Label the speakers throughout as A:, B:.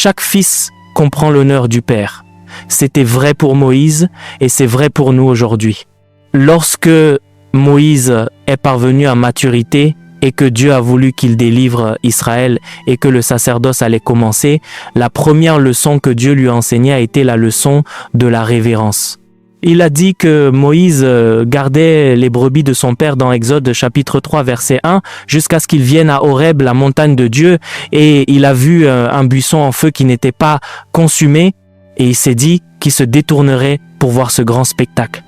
A: chaque fils comprend l'honneur du père. C'était vrai pour Moïse et c'est vrai pour nous aujourd'hui. Lorsque Moïse est parvenu à maturité et que Dieu a voulu qu'il délivre Israël et que le sacerdoce allait commencer, la première leçon que Dieu lui a enseignée a été la leçon de la révérence. Il a dit que Moïse gardait les brebis de son père dans Exode chapitre 3 verset 1 jusqu'à ce qu'il vienne à Horeb, la montagne de Dieu, et il a vu un buisson en feu qui n'était pas consumé et il s'est dit qu'il se détournerait pour voir ce grand spectacle.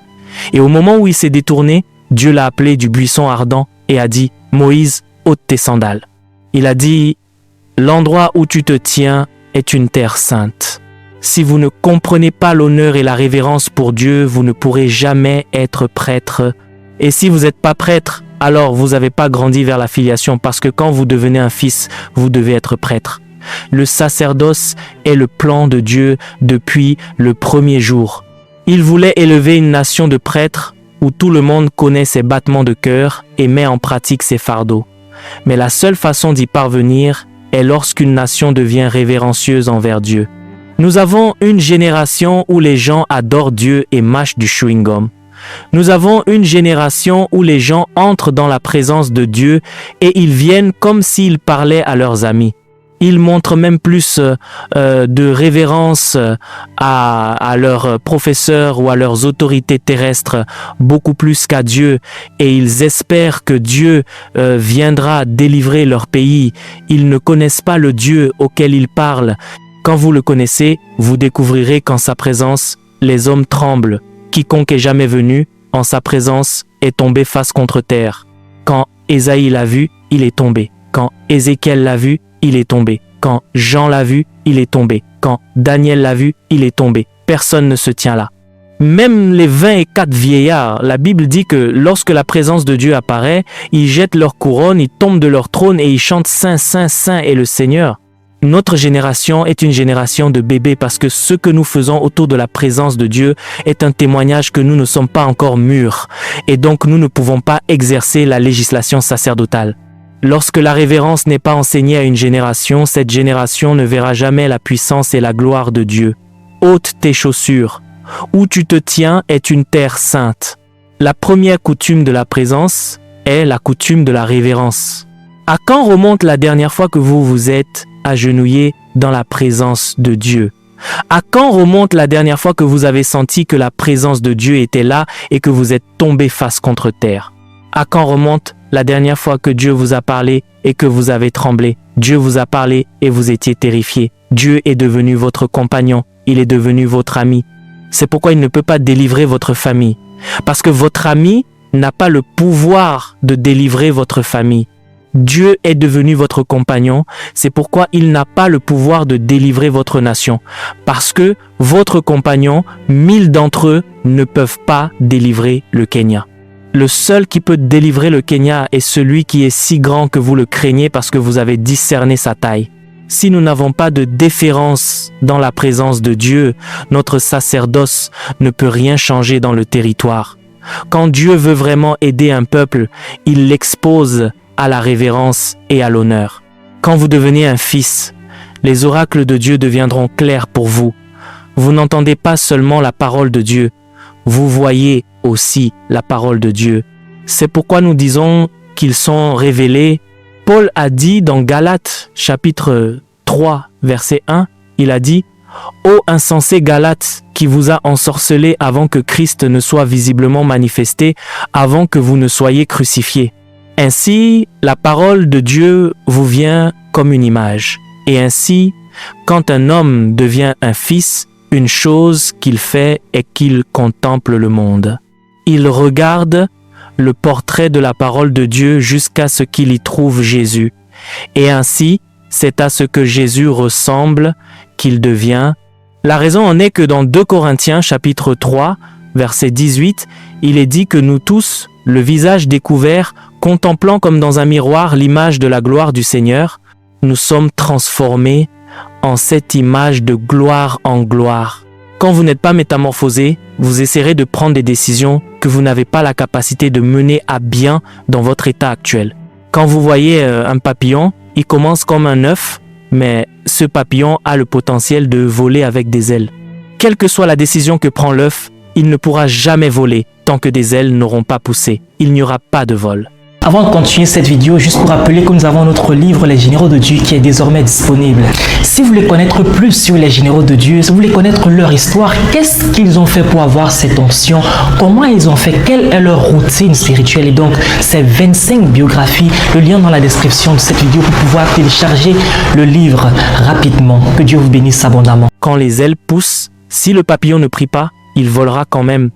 A: Et au moment où il s'est détourné, Dieu l'a appelé du buisson ardent et a dit « Moïse, ôte tes sandales ». Il a dit « L'endroit où tu te tiens est une terre sainte ». Si vous ne comprenez pas l'honneur et la révérence pour Dieu, vous ne pourrez jamais être prêtre. Et si vous n'êtes pas prêtre, alors vous n'avez pas grandi vers la filiation parce que quand vous devenez un fils, vous devez être prêtre. Le sacerdoce est le plan de Dieu depuis le premier jour. Il voulait élever une nation de prêtres où tout le monde connaît ses battements de cœur et met en pratique ses fardeaux. Mais la seule façon d'y parvenir est lorsqu'une nation devient révérencieuse envers Dieu. Nous avons une génération où les gens adorent Dieu et mâchent du chewing-gum. Nous avons une génération où les gens entrent dans la présence de Dieu et ils viennent comme s'ils parlaient à leurs amis. Ils montrent même plus de révérence à leurs professeurs ou à leurs autorités terrestres, beaucoup plus qu'à Dieu, et ils espèrent que Dieu viendra délivrer leur pays. Ils ne connaissent pas le Dieu auquel ils parlent. Quand vous le connaissez, vous découvrirez qu'en sa présence, les hommes tremblent. Quiconque est jamais venu, en sa présence, est tombé face contre terre. Quand Ésaïe l'a vu, il est tombé. Quand Ézéchiel l'a vu, il est tombé. Quand Jean l'a vu, il est tombé. Quand Daniel l'a vu, il est tombé. Personne ne se tient là. Même les 24 vieillards, la Bible dit que lorsque la présence de Dieu apparaît, ils jettent leur couronne, ils tombent de leur trône et ils chantent « Saint, Saint, Saint est le Seigneur ». Notre génération est une génération de bébés parce que ce que nous faisons autour de la présence de Dieu est un témoignage que nous ne sommes pas encore mûrs et donc nous ne pouvons pas exercer la législation sacerdotale. Lorsque la révérence n'est pas enseignée à une génération, cette génération ne verra jamais la puissance et la gloire de Dieu. Ôte tes chaussures. Où tu te tiens est une terre sainte. La première coutume de la présence est la coutume de la révérence. À quand remonte la dernière fois que vous vous êtes agenouillé dans la présence de Dieu? À quand remonte la dernière fois que vous avez senti que la présence de Dieu était là et que vous êtes tombé face contre terre? À quand remonte la dernière fois que Dieu vous a parlé et que vous avez tremblé? Dieu vous a parlé et vous étiez terrifié. Dieu est devenu votre compagnon, il est devenu votre ami. C'est pourquoi il ne peut pas délivrer votre famille. Parce que votre ami n'a pas le pouvoir de délivrer votre famille. Dieu est devenu votre compagnon, c'est pourquoi il n'a pas le pouvoir de délivrer votre nation. Parce que votre compagnon, 1000 d'entre eux ne peuvent pas délivrer le Kenya. Le seul qui peut délivrer le Kenya est celui qui est si grand que vous le craignez parce que vous avez discerné sa taille. Si nous n'avons pas de déférence dans la présence de Dieu, notre sacerdoce ne peut rien changer dans le territoire. Quand Dieu veut vraiment aider un peuple, il l'expose à la révérence et à l'honneur. Quand vous devenez un fils, les oracles de Dieu deviendront clairs pour vous. Vous n'entendez pas seulement la parole de Dieu, vous voyez aussi la parole de Dieu. C'est pourquoi nous disons qu'ils sont révélés. Paul a dit dans Galates chapitre 3 verset 1, il a dit « Ô insensé Galates, qui vous a ensorcelé avant que Christ ne soit visiblement manifesté, avant que vous ne soyez crucifiés. » Ainsi, la parole de Dieu vous vient comme une image. Et ainsi, quand un homme devient un fils, une chose qu'il fait est qu'il contemple le monde. Il regarde le portrait de la parole de Dieu jusqu'à ce qu'il y trouve Jésus. Et ainsi, c'est à ce que Jésus ressemble qu'il devient. La raison en est que dans 2 Corinthiens chapitre 3, verset 18, il est dit que nous tous, le visage découvert, contemplant comme dans un miroir l'image de la gloire du Seigneur, nous sommes transformés en cette image de gloire en gloire. Quand vous n'êtes pas métamorphosé, vous essaierez de prendre des décisions que vous n'avez pas la capacité de mener à bien dans votre état actuel. Quand vous voyez un papillon, il commence comme un œuf, mais ce papillon a le potentiel de voler avec des ailes. Quelle que soit la décision que prend l'œuf, il ne pourra jamais voler tant que des ailes n'auront pas poussé. Il n'y aura pas de vol.
B: Avant de continuer cette vidéo, juste pour rappeler que nous avons notre livre Les Généraux de Dieu qui est désormais disponible. Si vous voulez connaître plus sur les Généraux de Dieu, si vous voulez connaître leur histoire, qu'est-ce qu'ils ont fait pour avoir cette onction, comment ils ont fait, quelle est leur routine spirituelle, et donc ces 25 biographies, le lien dans la description de cette vidéo pour pouvoir télécharger le livre rapidement. Que Dieu vous bénisse abondamment.
A: Quand les ailes poussent, si le papillon ne prie pas, il volera quand même.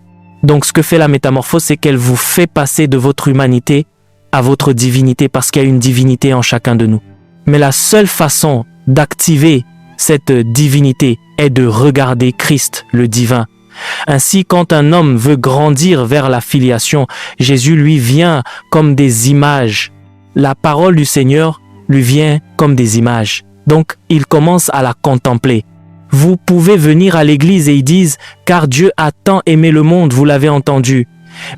A: Donc ce que fait la métamorphose, c'est qu'elle vous fait passer de votre humanité à votre divinité, parce qu'il y a une divinité en chacun de nous. Mais la seule façon d'activer cette divinité est de regarder Christ, le divin. Ainsi, quand un homme veut grandir vers la filiation, Jésus lui vient comme des images. La parole du Seigneur lui vient comme des images. Donc, il commence à la contempler. Vous pouvez venir à l'église et ils disent « Car Dieu a tant aimé le monde », vous l'avez entendu.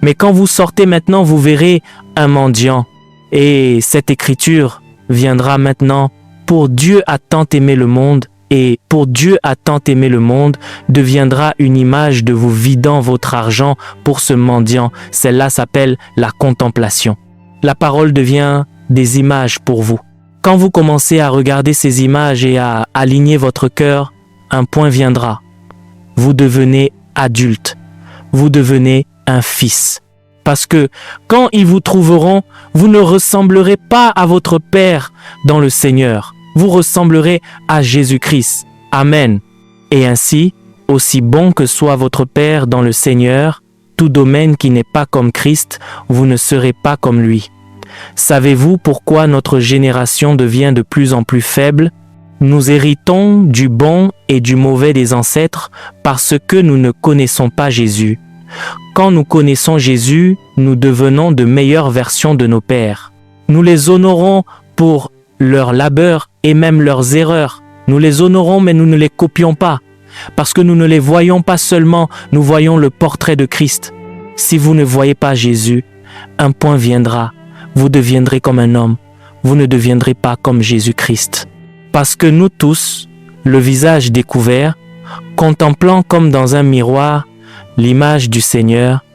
A: Mais quand vous sortez maintenant, vous verrez un mendiant. Et cette écriture viendra maintenant. Pour Dieu a tant aimé le monde, et pour Dieu a tant aimé le monde, deviendra une image de vous vidant votre argent pour ce mendiant. Celle-là s'appelle la contemplation. La parole devient des images pour vous. Quand vous commencez à regarder ces images et à aligner votre cœur, un point viendra. Vous devenez adulte. Vous devenez un fils. Parce que quand ils vous trouveront, vous ne ressemblerez pas à votre Père dans le Seigneur. Vous ressemblerez à Jésus-Christ. Amen. Et ainsi, aussi bon que soit votre Père dans le Seigneur, tout domaine qui n'est pas comme Christ, vous ne serez pas comme lui. Savez-vous pourquoi notre génération devient de plus en plus faible? Nous héritons du bon et du mauvais des ancêtres parce que nous ne connaissons pas Jésus. Quand nous connaissons Jésus, nous devenons de meilleures versions de nos pères. Nous les honorons pour leur labeur et même leurs erreurs. Nous les honorons, mais nous ne les copions pas. Parce que nous ne les voyons pas seulement, nous voyons le portrait de Christ. Si vous ne voyez pas Jésus, un point viendra. Vous deviendrez comme un homme. Vous ne deviendrez pas comme Jésus-Christ. Parce que nous tous, le visage découvert, contemplant comme dans un miroir l'image du Seigneur,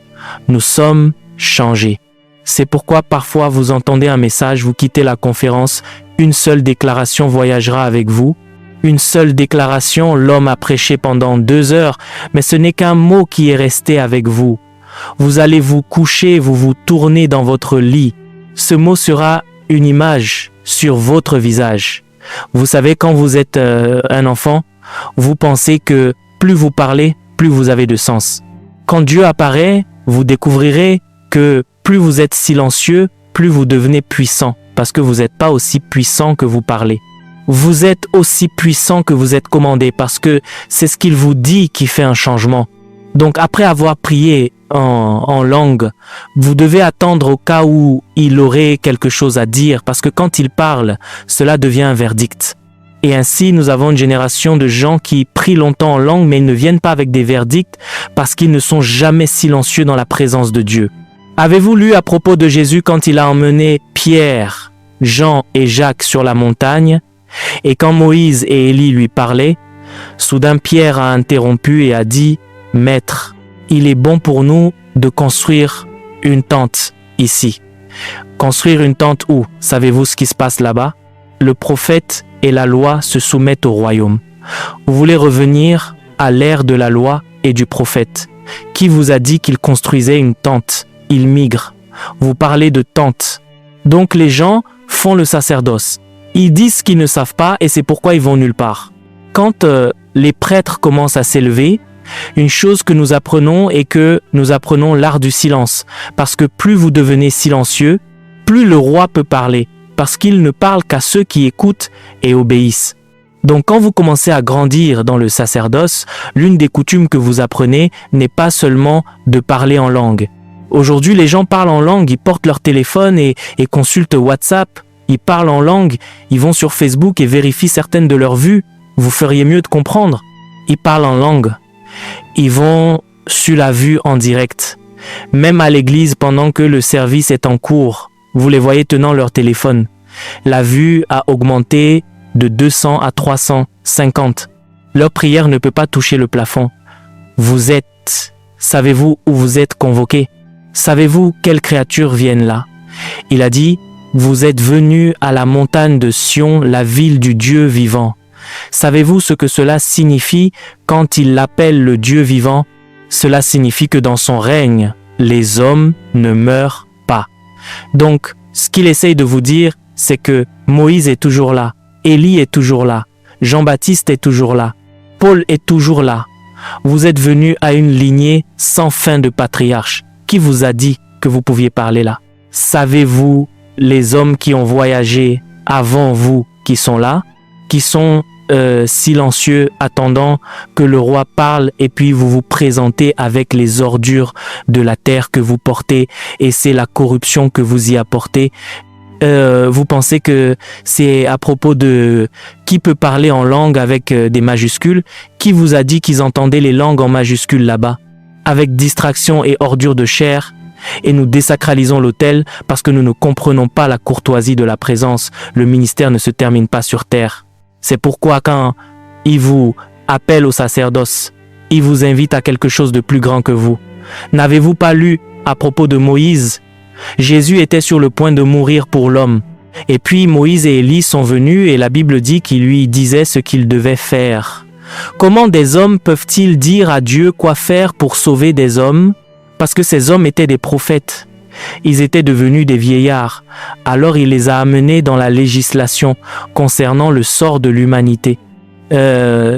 A: nous sommes changés. C'est pourquoi parfois vous entendez un message, vous quittez la conférence, une seule déclaration voyagera avec vous. Une seule déclaration, l'homme a prêché pendant 2 heures, mais ce n'est qu'un mot qui est resté avec vous. Vous allez vous coucher, vous vous tournez dans votre lit. Ce mot sera une image sur votre visage. Vous savez, quand vous êtes un enfant, vous pensez que plus vous parlez, plus vous avez de sens. Quand Dieu apparaît, vous découvrirez que plus vous êtes silencieux, plus vous devenez puissant, parce que vous n'êtes pas aussi puissant que vous parlez. Vous êtes aussi puissant que vous êtes commandé, parce que c'est ce qu'il vous dit qui fait un changement. Donc après avoir prié en langue, vous devez attendre au cas où il aurait quelque chose à dire, parce que quand il parle, cela devient un verdict. Et ainsi, nous avons une génération de gens qui prient longtemps en langue, mais ils ne viennent pas avec des verdicts parce qu'ils ne sont jamais silencieux dans la présence de Dieu. Avez-vous lu à propos de Jésus quand il a emmené Pierre, Jean et Jacques sur la montagne? Et quand Moïse et Élie lui parlaient, soudain Pierre a interrompu et a dit « Maître, il est bon pour nous de construire une tente ici. » Construire une tente où? Savez-vous ce qui se passe là-bas? Le prophète et la loi se soumettent au royaume. Vous voulez revenir à l'ère de la loi et du prophète. Qui vous a dit qu'il construisait une tente? Il migre. Vous parlez de tente. Donc les gens font le sacerdoce. Ils disent ce qu'ils ne savent pas et c'est pourquoi ils vont nulle part. Quand les prêtres commencent à s'élever, une chose que nous apprenons est que nous apprenons l'art du silence. Parce que plus vous devenez silencieux, plus le roi peut parler. Parce qu'il ne parle qu'à ceux qui écoutent et obéissent. Donc quand vous commencez à grandir dans le sacerdoce, l'une des coutumes que vous apprenez n'est pas seulement de parler en langue. Aujourd'hui, les gens parlent en langue, ils portent leur téléphone et consultent WhatsApp, ils parlent en langue, ils vont sur Facebook et vérifient certaines de leurs vues. Vous feriez mieux de comprendre. Ils parlent en langue. Ils vont sur la vue en direct. Même à l'église, pendant que le service est en cours, vous les voyez tenant leur téléphone. La vue a augmenté de 200 à 350. Leur prière ne peut pas toucher le plafond. Savez-vous où vous êtes convoqués? Savez-vous quelles créatures viennent là? Il a dit, vous êtes venus à la montagne de Sion, la ville du Dieu vivant. Savez-vous ce que cela signifie quand il l'appelle le Dieu vivant? Cela signifie que dans son règne, les hommes ne meurent pas. Donc, ce qu'il essaye de vous dire, c'est que Moïse est toujours là, Élie est toujours là, Jean-Baptiste est toujours là, Paul est toujours là. Vous êtes venus à une lignée sans fin de patriarches. Qui vous a dit que vous pouviez parler là? Savez-vous les hommes qui ont voyagé avant vous qui sont là, qui sont silencieux, attendant que le roi parle et puis vous vous présentez avec les ordures de la terre que vous portez et c'est la corruption que vous y apportez? Vous pensez que c'est à propos de qui peut parler en langue avec des majuscules? Qui vous a dit qu'ils entendaient les langues en majuscules là-bas? Avec distraction et ordure de chair, et nous désacralisons l'autel parce que nous ne comprenons pas la courtoisie de la présence. Le ministère ne se termine pas sur terre. C'est pourquoi quand il vous appelle au sacerdoce, il vous invite à quelque chose de plus grand que vous. N'avez-vous pas lu à propos de Moïse? Jésus était sur le point de mourir pour l'homme. Et puis Moïse et Élie sont venus et la Bible dit qu'ils lui disaient ce qu'il devait faire. Comment des hommes peuvent-ils dire à Dieu quoi faire pour sauver des hommes? Parce que ces hommes étaient des prophètes. Ils étaient devenus des vieillards. Alors il les a amenés dans la législation concernant le sort de l'humanité.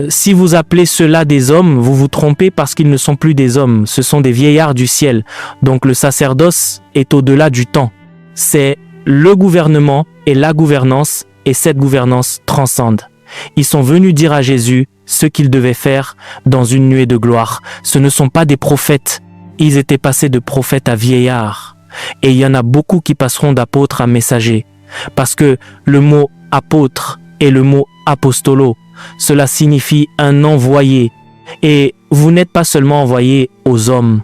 A: Si vous appelez cela des hommes, vous vous trompez parce qu'ils ne sont plus des hommes. Ce sont des vieillards du ciel. Donc le sacerdoce est au-delà du temps. C'est le gouvernement et la gouvernance et cette gouvernance transcende. Ils sont venus dire à Jésus ce qu'il devait faire dans une nuée de gloire. Ce ne sont pas des prophètes. Ils étaient passés de prophètes à vieillards. Et il y en a beaucoup qui passeront d'apôtres à messagers. Parce que le mot apôtre et le mot apostolo, cela signifie un envoyé. Et vous n'êtes pas seulement envoyé aux hommes.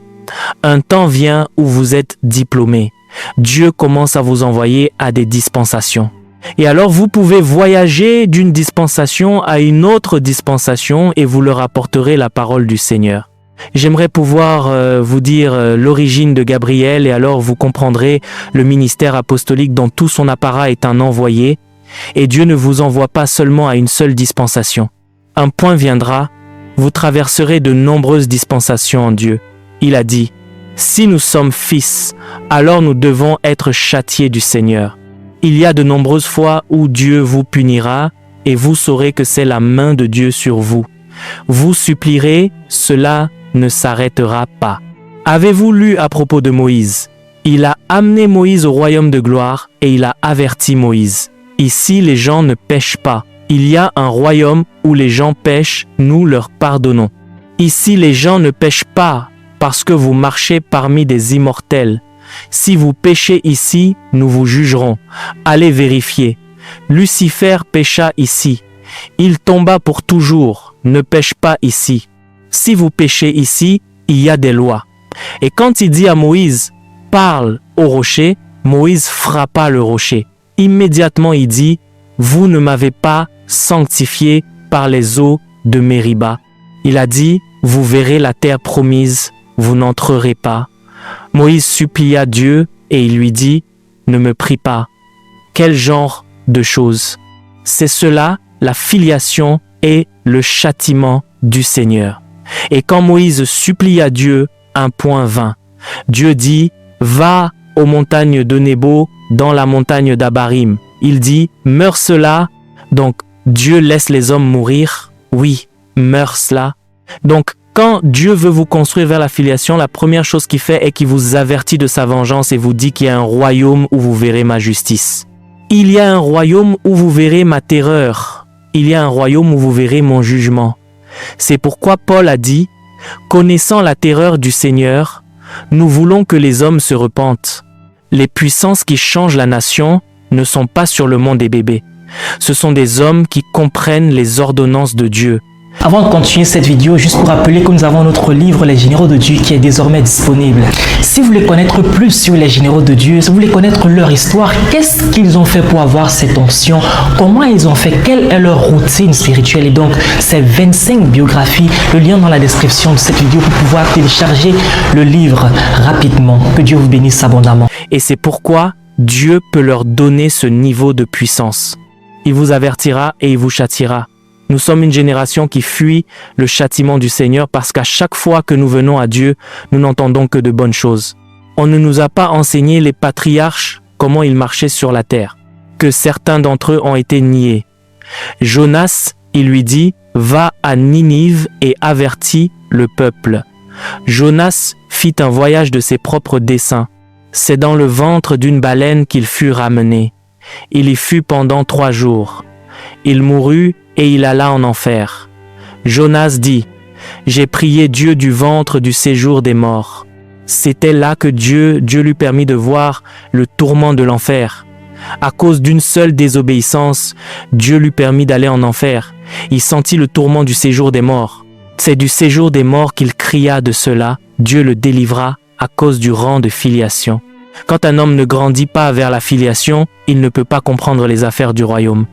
A: Un temps vient où vous êtes diplômé. Dieu commence à vous envoyer à des dispensations. Et alors vous pouvez voyager d'une dispensation à une autre dispensation et vous leur apporterez la parole du Seigneur. J'aimerais pouvoir vous dire l'origine de Gabriel et alors vous comprendrez le ministère apostolique dans tout son apparat est un envoyé et Dieu ne vous envoie pas seulement à une seule dispensation. Un point viendra, vous traverserez de nombreuses dispensations en Dieu. Il a dit, si nous sommes fils, alors nous devons être châtiés du Seigneur. Il y a de nombreuses fois où Dieu vous punira et vous saurez que c'est la main de Dieu sur vous. Vous supplierez, cela ne s'arrêtera pas. Avez-vous lu à propos de Moïse? Il a amené Moïse au royaume de gloire et il a averti Moïse. Ici, les gens ne pêchent pas. Il y a un royaume où les gens pêchent, nous leur pardonnons. Ici, les gens ne pêchent pas parce que vous marchez parmi des immortels. Si vous péchez ici, nous vous jugerons. Allez vérifier. Lucifer pécha ici. Il tomba pour toujours. Ne pêche pas ici. Si vous péchez ici, il y a des lois. Et quand il dit à Moïse, parle au rocher, Moïse frappa le rocher. Immédiatement il dit, vous ne m'avez pas sanctifié par les eaux de Mériba. Il a dit, vous verrez la terre promise, vous n'entrerez pas. Moïse supplia Dieu et il lui dit, ne me prie pas. Quel genre de choses? C'est cela, la filiation et le châtiment du Seigneur. Et quand Moïse supplia Dieu, un point vint. Dieu dit, va aux montagnes de Nebo, dans la montagne d'Abarim. Il dit, meurs cela. Donc, Dieu laisse les hommes mourir. Oui, meurs cela. Donc, quand Dieu veut vous construire vers la filiation, la première chose qu'il fait est qu'il vous avertit de sa vengeance et vous dit qu'il y a un royaume où vous verrez ma justice. Il y a un royaume où vous verrez ma terreur. Il y a un royaume où vous verrez mon jugement. C'est pourquoi Paul a dit, connaissant la terreur du Seigneur, nous voulons que les hommes se repentent. Les puissances qui changent la nation ne sont pas sur le mont des bébés. Ce sont des hommes qui comprennent les ordonnances de Dieu.
B: Avant de continuer cette vidéo, juste pour rappeler que nous avons notre livre Les Généraux de Dieu qui est désormais disponible. Si vous voulez connaître plus sur les Généraux de Dieu, si vous voulez connaître leur histoire, qu'est-ce qu'ils ont fait pour avoir cette onction, comment ils ont fait, quelle est leur routine spirituelle, et donc ces 25 biographies, le lien dans la description de cette vidéo pour pouvoir télécharger le livre rapidement. Que Dieu vous bénisse abondamment.
A: Et c'est pourquoi Dieu peut leur donner ce niveau de puissance. Il vous avertira et il vous châtiera. Nous sommes une génération qui fuit le châtiment du Seigneur parce qu'à chaque fois que nous venons à Dieu, nous n'entendons que de bonnes choses. On ne nous a pas enseigné les patriarches comment ils marchaient sur la terre, que certains d'entre eux ont été niés. Jonas, il lui dit, va à Ninive et avertis le peuple. Jonas fit un voyage de ses propres desseins. C'est dans le ventre d'une baleine qu'il fut ramené. Il y fut pendant 3 jours. Il mourut et il alla en enfer. Jonas dit, j'ai prié Dieu du ventre du séjour des morts. C'était là que Dieu lui permit de voir le tourment de l'enfer. À cause d'une seule désobéissance, Dieu lui permit d'aller en enfer. Il sentit le tourment du séjour des morts. C'est du séjour des morts qu'il cria de cela. Dieu le délivra à cause du rang de filiation. Quand un homme ne grandit pas vers la filiation, il ne peut pas comprendre les affaires du royaume.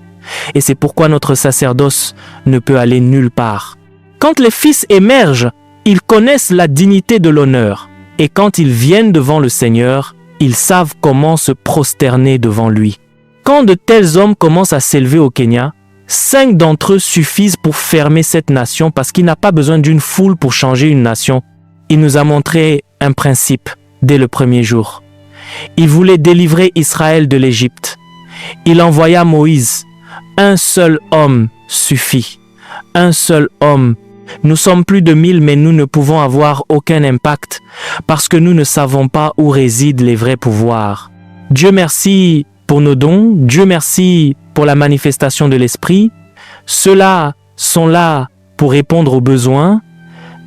A: Et c'est pourquoi notre sacerdoce ne peut aller nulle part. Quand les fils émergent, ils connaissent la dignité de l'honneur. Et quand ils viennent devant le Seigneur, ils savent comment se prosterner devant lui. Quand de tels hommes commencent à s'élever au Kenya, 5 d'entre eux suffisent pour fermer cette nation parce qu'il n'a pas besoin d'une foule pour changer une nation. Il nous a montré un principe dès le premier jour. Il voulait délivrer Israël de l'Égypte. Il envoya Moïse. Un seul homme suffit. Un seul homme. Nous sommes plus de 1000, mais nous ne pouvons avoir aucun impact parce que nous ne savons pas où résident les vrais pouvoirs. Dieu merci pour nos dons. Dieu merci pour la manifestation de l'Esprit. Ceux-là sont là pour répondre aux besoins.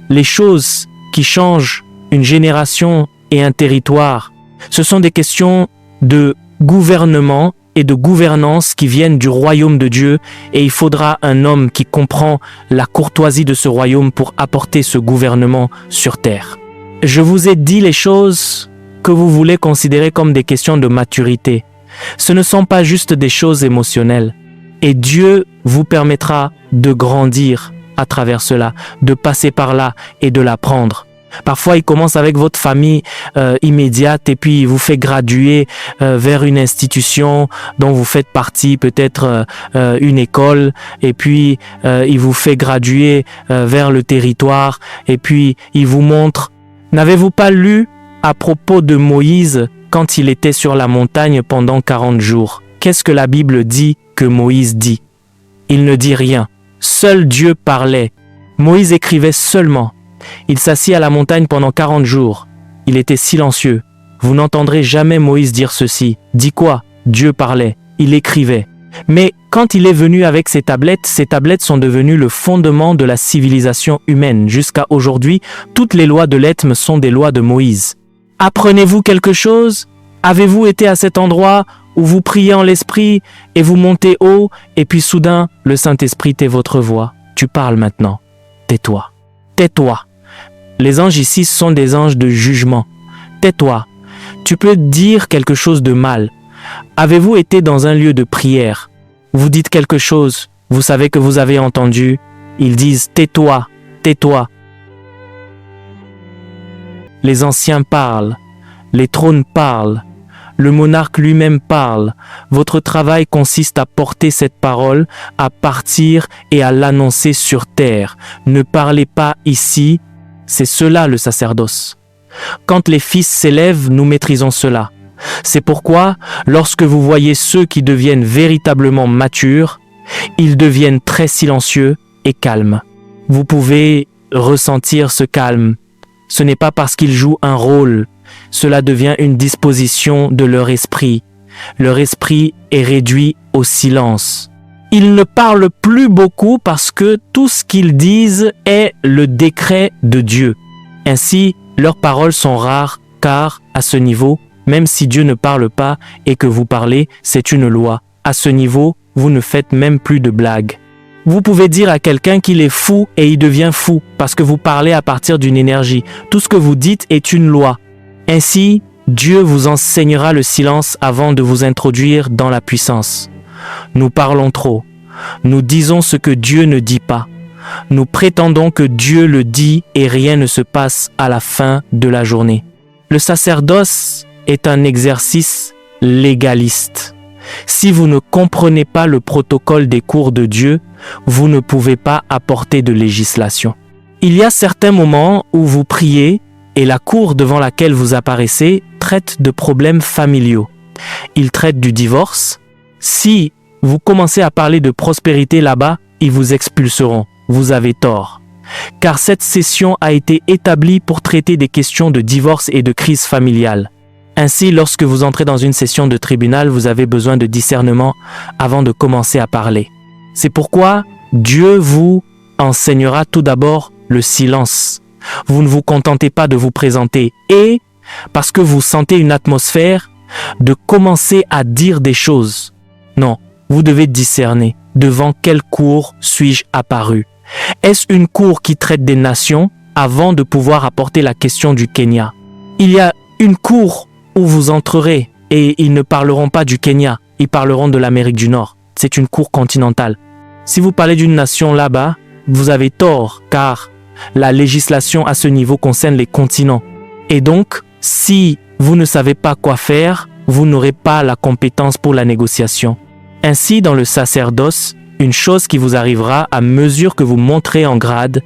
A: Les choses qui changent une génération et un territoire, ce sont des questions de gouvernement et de gouvernance qui viennent du royaume de Dieu, et il faudra un homme qui comprend la courtoisie de ce royaume pour apporter ce gouvernement sur terre. Je vous ai dit les choses que vous voulez considérer comme des questions de maturité. Ce ne sont pas juste des choses émotionnelles. Et Dieu vous permettra de grandir à travers cela, de passer par là et de l'apprendre. Parfois, il commence avec votre famille immédiate et puis il vous fait graduer vers une institution dont vous faites partie, peut-être une école, et puis il vous fait graduer vers le territoire et puis il vous montre. N'avez-vous pas lu à propos de Moïse quand il était sur la montagne pendant 40 jours? Qu'est-ce que la Bible dit que Moïse dit? Il ne dit rien. Seul Dieu parlait. Moïse écrivait seulement. Il s'assit à la montagne pendant 40 jours. Il était silencieux. Vous n'entendrez jamais Moïse dire ceci. Dis quoi? Dieu parlait. Il écrivait. Mais quand il est venu avec ces tablettes sont devenues le fondement de la civilisation humaine. Jusqu'à aujourd'hui, toutes les lois de l'Ethm sont des lois de Moïse. Apprenez-vous quelque chose? Avez-vous été à cet endroit où vous priez en l'esprit et vous montez haut et puis soudain, le Saint-Esprit tait votre voix? Tu parles maintenant. Tais-toi. Tais-toi. Les anges ici sont des anges de jugement. Tais-toi. Tu peux dire quelque chose de mal. Avez-vous été dans un lieu de prière? Vous dites quelque chose, vous savez que vous avez entendu. Ils disent « tais-toi, tais-toi ». Les anciens parlent, les trônes parlent, le monarque lui-même parle. Votre travail consiste à porter cette parole, à partir et à l'annoncer sur terre. Ne parlez pas ici. C'est cela le sacerdoce. Quand les fils s'élèvent, nous maîtrisons cela. C'est pourquoi, lorsque vous voyez ceux qui deviennent véritablement matures, ils deviennent très silencieux et calmes. Vous pouvez ressentir ce calme. Ce n'est pas parce qu'ils jouent un rôle. Cela devient une disposition de leur esprit. Leur esprit est réduit au silence. Ils ne parlent plus beaucoup parce que tout ce qu'ils disent est le décret de Dieu. Ainsi, leurs paroles sont rares car, à ce niveau, même si Dieu ne parle pas et que vous parlez, c'est une loi. À ce niveau, vous ne faites même plus de blagues. Vous pouvez dire à quelqu'un qu'il est fou et il devient fou parce que vous parlez à partir d'une énergie. Tout ce que vous dites est une loi. Ainsi, Dieu vous enseignera le silence avant de vous introduire dans la puissance. Nous parlons trop. Nous disons ce que Dieu ne dit pas. Nous prétendons que Dieu le dit et rien ne se passe à la fin de la journée. Le sacerdoce est un exercice légaliste. Si vous ne comprenez pas le protocole des cours de Dieu, vous ne pouvez pas apporter de législation. Il y a certains moments où vous priez et la cour devant laquelle vous apparaissez traite de problèmes familiaux. Il traite du divorce. Si vous commencez à parler de prospérité là-bas, ils vous expulseront. Vous avez tort. Car cette session a été établie pour traiter des questions de divorce et de crise familiale. Ainsi, lorsque vous entrez dans une session de tribunal, vous avez besoin de discernement avant de commencer à parler. C'est pourquoi Dieu vous enseignera tout d'abord le silence. Vous ne vous contentez pas de vous présenter et, parce que vous sentez une atmosphère, de commencer à dire des choses. Non, vous devez discerner devant quelle cour suis-je apparu. Est-ce une cour qui traite des nations avant de pouvoir apporter la question du Kenya? Il y a une cour où vous entrerez et ils ne parleront pas du Kenya, ils parleront de l'Amérique du Nord. C'est une cour continentale. Si vous parlez d'une nation là-bas, vous avez tort car la législation à ce niveau concerne les continents. Et donc, si vous ne savez pas quoi faire, vous n'aurez pas la compétence pour la négociation. Ainsi, dans le sacerdoce, une chose qui vous arrivera à mesure que vous monterez en grade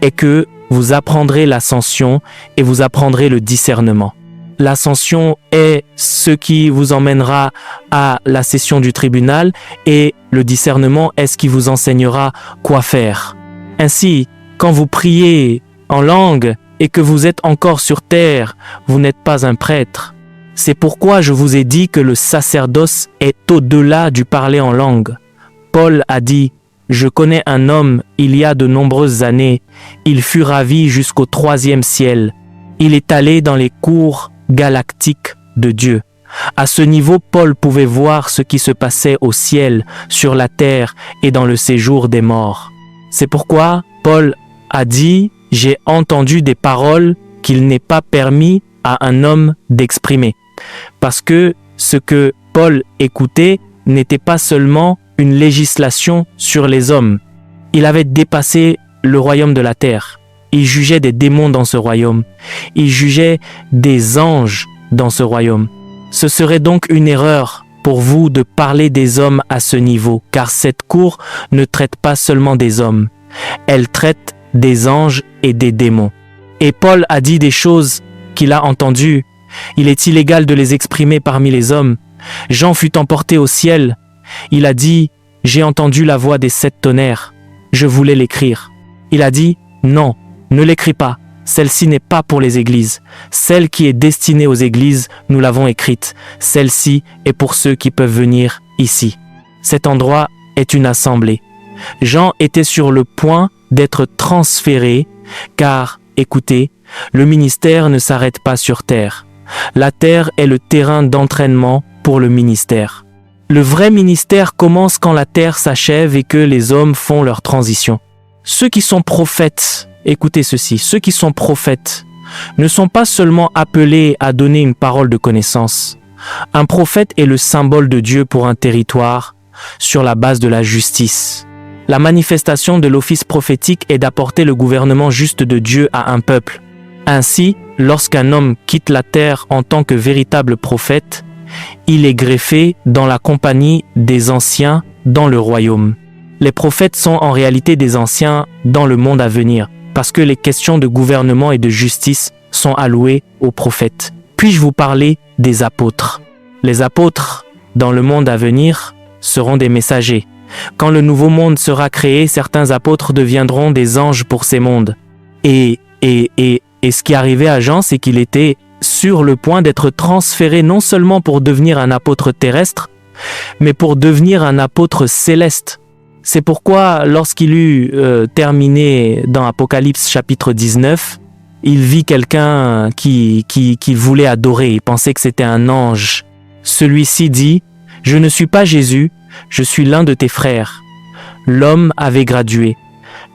A: est que vous apprendrez l'ascension et vous apprendrez le discernement. L'ascension est ce qui vous emmènera à la session du tribunal et le discernement est ce qui vous enseignera quoi faire. Ainsi, quand vous priez en langue et que vous êtes encore sur terre, vous n'êtes pas un prêtre. C'est pourquoi je vous ai dit que le sacerdoce est au-delà du parler en langue. Paul a dit « Je connais un homme il y a de nombreuses années, il fut ravi jusqu'au 3e ciel. Il est allé dans les cours galactiques de Dieu. » À ce niveau, Paul pouvait voir ce qui se passait au ciel, sur la terre et dans le séjour des morts. C'est pourquoi Paul a dit « J'ai entendu des paroles qu'il n'est pas permis à un homme d'exprimer. » Parce que ce que Paul écoutait n'était pas seulement une législation sur les hommes. Il avait dépassé le royaume de la terre. Il jugeait des démons dans ce royaume. Il jugeait des anges dans ce royaume. Ce serait donc une erreur pour vous de parler des hommes à ce niveau, car cette cour ne traite pas seulement des hommes. Elle traite des anges et des démons. Et Paul a dit des choses qu'il a entendues. Il est illégal de les exprimer parmi les hommes. Jean fut emporté au ciel. Il a dit « J'ai entendu la voix des 7 tonnerres. Je voulais l'écrire. » Il a dit « Non, ne l'écris pas. Celle-ci n'est pas pour les églises. Celle qui est destinée aux églises, nous l'avons écrite. Celle-ci est pour ceux qui peuvent venir ici. » Cet endroit est une assemblée. Jean était sur le point d'être transféré, car, écoutez, le ministère ne s'arrête pas sur terre. La terre est le terrain d'entraînement pour le ministère. Le vrai ministère commence quand la terre s'achève et que les hommes font leur transition. Ceux qui sont prophètes, écoutez ceci, ceux qui sont prophètes ne sont pas seulement appelés à donner une parole de connaissance. Un prophète est le symbole de Dieu pour un territoire sur la base de la justice. La manifestation de l'office prophétique est d'apporter le gouvernement juste de Dieu à un peuple. Ainsi, lorsqu'un homme quitte la terre en tant que véritable prophète, il est greffé dans la compagnie des anciens dans le royaume. Les prophètes sont en réalité des anciens dans le monde à venir, parce que les questions de gouvernement et de justice sont allouées aux prophètes. Puis-je vous parler des apôtres? Les apôtres, dans le monde à venir, seront des messagers. Quand le nouveau monde sera créé, certains apôtres deviendront des anges pour ces mondes. Et ce qui arrivait à Jean, c'est qu'il était sur le point d'être transféré non seulement pour devenir un apôtre terrestre, mais pour devenir un apôtre céleste. C'est pourquoi, lorsqu'il eut terminé dans Apocalypse chapitre 19, il vit quelqu'un qui voulait adorer, il pensait que c'était un ange. Celui-ci dit « Je ne suis pas Jésus, je suis l'un de tes frères, l'homme avait gradué.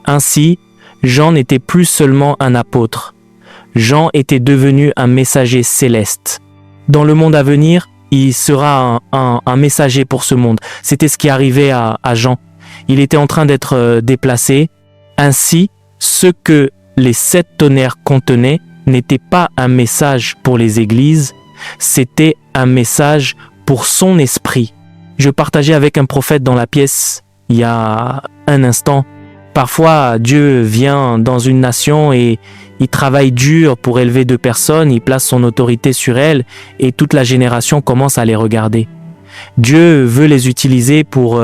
A: Ainsi, Jean n'était plus seulement un apôtre. Jean était devenu un messager céleste. Dans le monde à venir, il sera un messager pour ce monde. C'était ce qui arrivait à Jean. Il était en train d'être déplacé. Ainsi, ce que les 7 tonnerres contenaient n'était pas un message pour les églises, c'était un message pour son esprit. Je partageais avec un prophète dans la pièce il y a un instant. Parfois, Dieu vient dans une nation et il travaille dur pour élever 2 personnes, il place son autorité sur elles et toute la génération commence à les regarder. Dieu veut les utiliser pour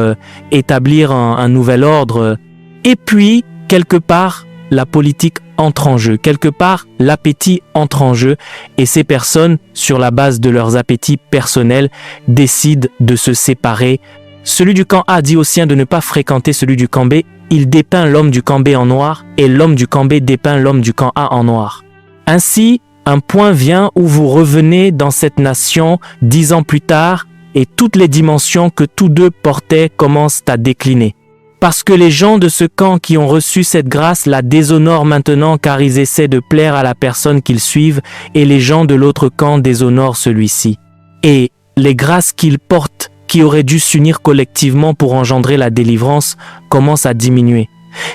A: établir un nouvel ordre. Et puis, quelque part, la politique entre en jeu. Quelque part, l'appétit entre en jeu et ces personnes, sur la base de leurs appétits personnels, décident de se séparer. Celui du camp A dit aux siens de ne pas fréquenter celui du camp B. Il dépeint l'homme du camp B en noir et l'homme du camp B dépeint l'homme du camp A en noir. Ainsi, un point vient où vous revenez dans cette nation 10 ans plus tard et toutes les dimensions que tous deux portaient commencent à décliner. Parce que les gens de ce camp qui ont reçu cette grâce la déshonorent maintenant car ils essaient de plaire à la personne qu'ils suivent et les gens de l'autre camp déshonorent celui-ci. Et les grâces qu'ils portent, qui auraient dû s'unir collectivement pour engendrer la délivrance, commencent à diminuer.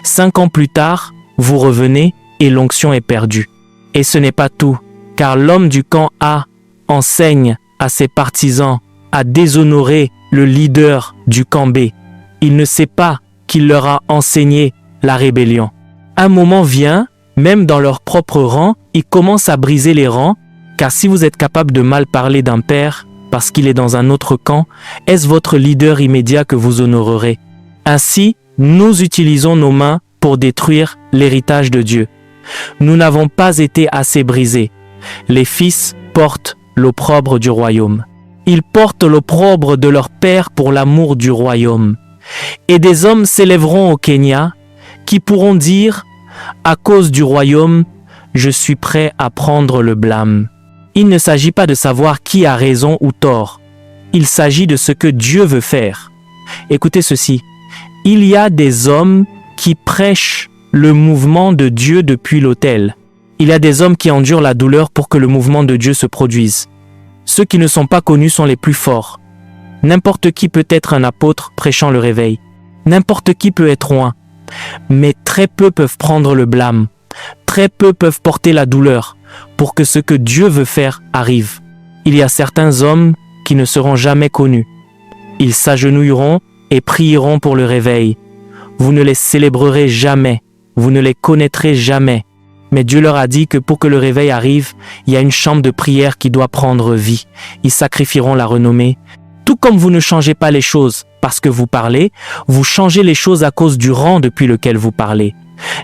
A: 5 ans plus tard, vous revenez et l'onction est perdue. Et ce n'est pas tout, car l'homme du camp A enseigne à ses partisans à déshonorer le leader du camp B. Il ne sait pas qu'il leur a enseigné la rébellion. Un moment vient, même dans leur propre rang, ils commencent à briser les rangs, car si vous êtes capable de mal parler d'un père parce qu'il est dans un autre camp, est-ce votre leader immédiat que vous honorerez? Ainsi, nous utilisons nos mains pour détruire l'héritage de Dieu. Nous n'avons pas été assez brisés. Les fils portent l'opprobre du royaume. Ils portent l'opprobre de leur père pour l'amour du royaume. Et des hommes s'élèveront au Kenya qui pourront dire « À cause du royaume, je suis prêt à prendre le blâme ». Il ne s'agit pas de savoir qui a raison ou tort. Il s'agit de ce que Dieu veut faire. Écoutez ceci. Il y a des hommes qui prêchent le mouvement de Dieu depuis l'autel. Il y a des hommes qui endurent la douleur pour que le mouvement de Dieu se produise. Ceux qui ne sont pas connus sont les plus forts. N'importe qui peut être un apôtre prêchant le réveil. N'importe qui peut être roi. Mais très peu peuvent prendre le blâme. Très peu peuvent porter la douleur pour que ce que Dieu veut faire arrive. Il y a certains hommes qui ne seront jamais connus. Ils s'agenouilleront et prieront pour le réveil. Vous ne les célébrerez jamais. Vous ne les connaîtrez jamais. Mais Dieu leur a dit que pour que le réveil arrive, il y a une chambre de prière qui doit prendre vie. Ils sacrifieront la renommée. Tout comme vous ne changez pas les choses parce que vous parlez, vous changez les choses à cause du rang depuis lequel vous parlez.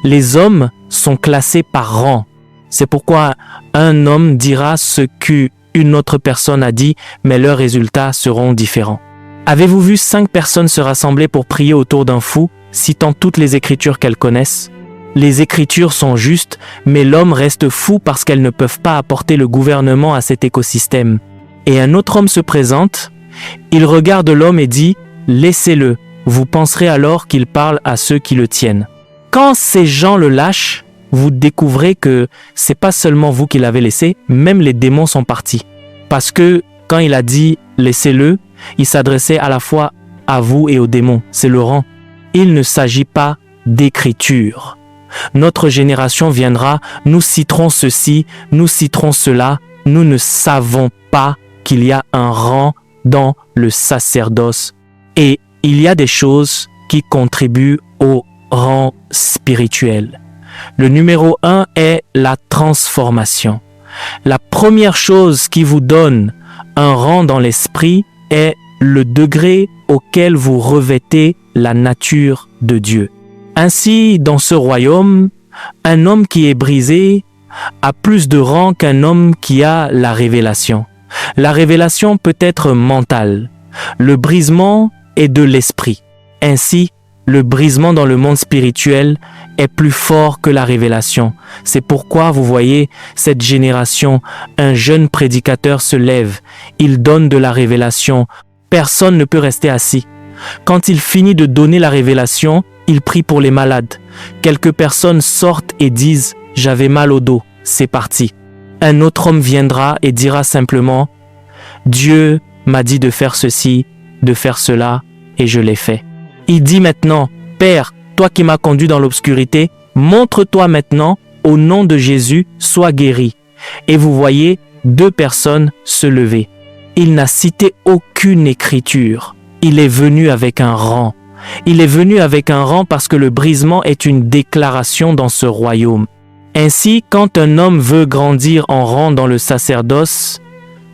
A: Les hommes sont classés par rang. C'est pourquoi un homme dira ce qu'une autre personne a dit, mais leurs résultats seront différents. Avez-vous vu 5 personnes se rassembler pour prier autour d'un fou, citant toutes les écritures qu'elles connaissent? Les écritures sont justes, mais l'homme reste fou parce qu'elles ne peuvent pas apporter le gouvernement à cet écosystème. Et un autre homme se présente, il regarde l'homme et dit « Laissez-le, vous penserez alors qu'il parle à ceux qui le tiennent. » Quand ces gens le lâchent, vous découvrez que c'est pas seulement vous qui l'avez laissé, même les démons sont partis. Parce que quand il a dit « laissez-le », il s'adressait à la fois à vous et aux démons, c'est le rang. Il ne s'agit pas d'écriture. Notre génération viendra, nous citerons ceci, nous citerons cela, nous ne savons pas qu'il y a un rang dans le sacerdoce. Et il y a des choses qui contribuent au rang spirituel. Le numéro 1 est la transformation. La première chose qui vous donne un rang dans l'esprit est le degré auquel vous revêtez la nature de Dieu. Ainsi, dans ce royaume, un homme qui est brisé a plus de rang qu'un homme qui a la révélation. La révélation peut être mentale. Le brisement est de l'esprit. Ainsi, le brisement dans le monde spirituel est plus fort que la révélation. C'est pourquoi vous voyez cette génération, un jeune prédicateur se lève, il donne de la révélation. Personne ne peut rester assis. Quand il finit de donner la révélation, il prie pour les malades. Quelques personnes sortent et disent « J'avais mal au dos, c'est parti ». Un autre homme viendra et dira simplement « Dieu m'a dit de faire ceci, de faire cela, et je l'ai fait ». Il dit maintenant « Père, toi qui m'as conduit dans l'obscurité, montre-toi maintenant, au nom de Jésus, sois guéri. » Et vous voyez 2 personnes se lever. Il n'a cité aucune écriture. Il est venu avec un rang. Il est venu avec un rang parce que le brisement est une déclaration dans ce royaume. Ainsi, quand un homme veut grandir en rang dans le sacerdoce,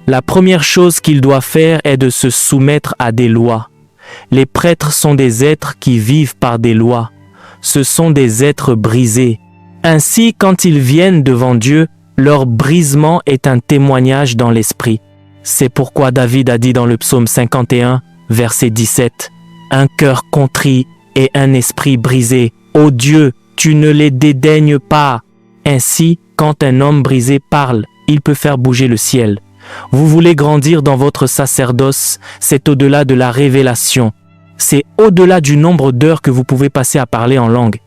A: la première chose qu'il doit faire est de se soumettre à des lois. Les prêtres sont des êtres qui vivent par des lois. Ce sont des êtres brisés. Ainsi, quand ils viennent devant Dieu, leur brisement est un témoignage dans l'esprit. C'est pourquoi David a dit dans le psaume 51, verset 17, « Un cœur contrit et un esprit brisé. Ô Dieu, tu ne les dédaignes pas. » Ainsi, quand un homme brisé parle, il peut faire bouger le ciel. Vous voulez grandir dans votre sacerdoce, c'est au-delà de la révélation. C'est au-delà du nombre d'heures que vous pouvez passer à parler en langue.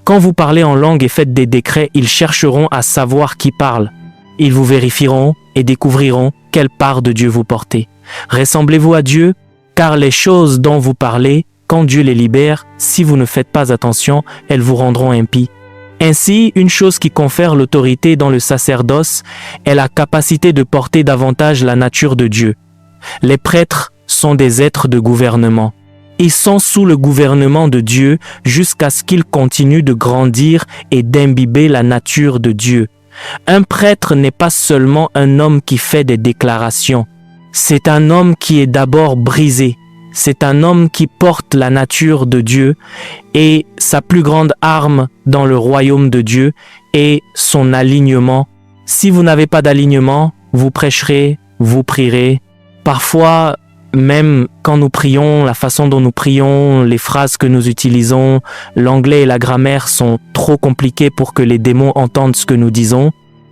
A: Quand vous parlez en langue et faites des décrets, ils chercheront à savoir qui parle. Ils vous vérifieront et découvriront quelle part de Dieu vous portez. Ressemblez-vous à Dieu, car les choses dont vous parlez, quand Dieu les libère, si vous ne faites pas attention, elles vous rendront impies. Ainsi, une chose qui confère l'autorité dans le sacerdoce est la capacité de porter davantage la nature de Dieu. Les prêtres sont des êtres de gouvernement. Ils sont sous le gouvernement de Dieu jusqu'à ce qu'ils continuent de grandir et d'imbiber la nature de Dieu. Un prêtre n'est pas seulement un homme qui fait des déclarations. C'est un homme qui est d'abord brisé. C'est un homme qui porte la nature de Dieu et sa plus grande arme dans le royaume de Dieu est son alignement. Si vous n'avez pas d'alignement, vous prêcherez, vous prierez. Parfois, même quand nous prions, la façon dont nous prions, les phrases que nous utilisons, l'anglais et la grammaire sont trop compliqués pour que les démons entendent ce que nous disons.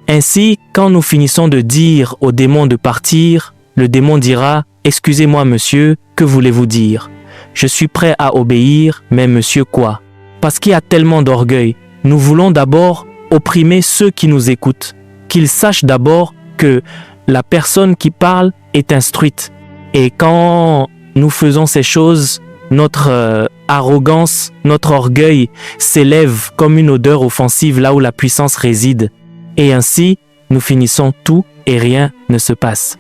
A: Ainsi, quand nous finissons de dire au démon de partir, le démon dira « Excusez-moi monsieur, que voulez-vous dire? Je suis prêt à obéir, mais monsieur quoi ?» Parce qu'il y a tellement d'orgueil. Nous voulons d'abord opprimer ceux qui nous écoutent, qu'ils sachent d'abord que la personne qui parle est instruite. Et quand nous faisons ces choses, notre arrogance, notre orgueil s'élève comme une odeur offensive là où la puissance réside. Et ainsi, nous finissons tout et rien ne se passe.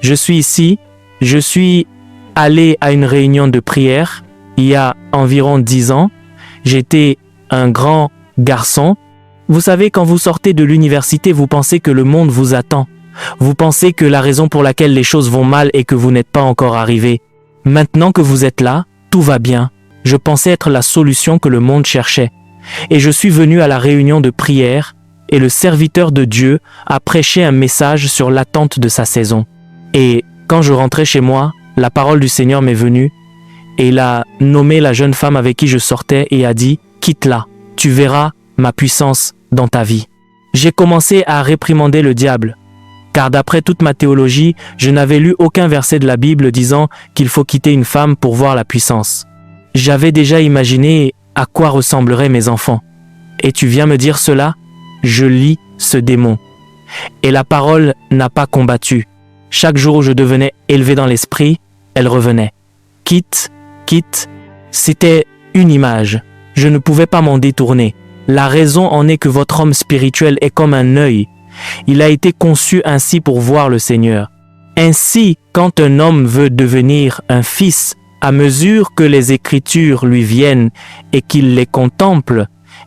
A: Je suis ici, je suis allé à une réunion de prière il y a environ 10 ans. J'étais un grand garçon. Vous savez, quand vous sortez de l'université, vous pensez que le monde vous attend. Vous pensez que la raison pour laquelle les choses vont mal est que vous n'êtes pas encore arrivé. Maintenant que vous êtes là, tout va bien. Je pensais être la solution que le monde cherchait. Et je suis venu à la réunion de prière et le serviteur de Dieu a prêché un message sur l'attente de sa saison. Et quand je rentrais chez moi, la parole du Seigneur m'est venue et il a nommé la jeune femme avec qui je sortais et a dit « Quitte-la, tu verras ma puissance dans ta vie ». J'ai commencé à réprimander le diable. Car d'après toute ma théologie, je n'avais lu aucun verset de la Bible disant qu'il faut quitter une femme pour voir la puissance. J'avais déjà imaginé à quoi ressembleraient mes enfants. Et tu viens me dire cela? Je lis ce démon. Et la parole n'a pas combattu. Chaque jour où je devenais élevé dans l'esprit, elle revenait. Quitte, quitte. C'était une image. Je ne pouvais pas m'en détourner. La raison en est que votre homme spirituel est comme un œil. Il a été conçu ainsi pour voir le Seigneur. Ainsi, quand un homme veut devenir un fils, à mesure que les Écritures lui viennent et qu'il les contemple,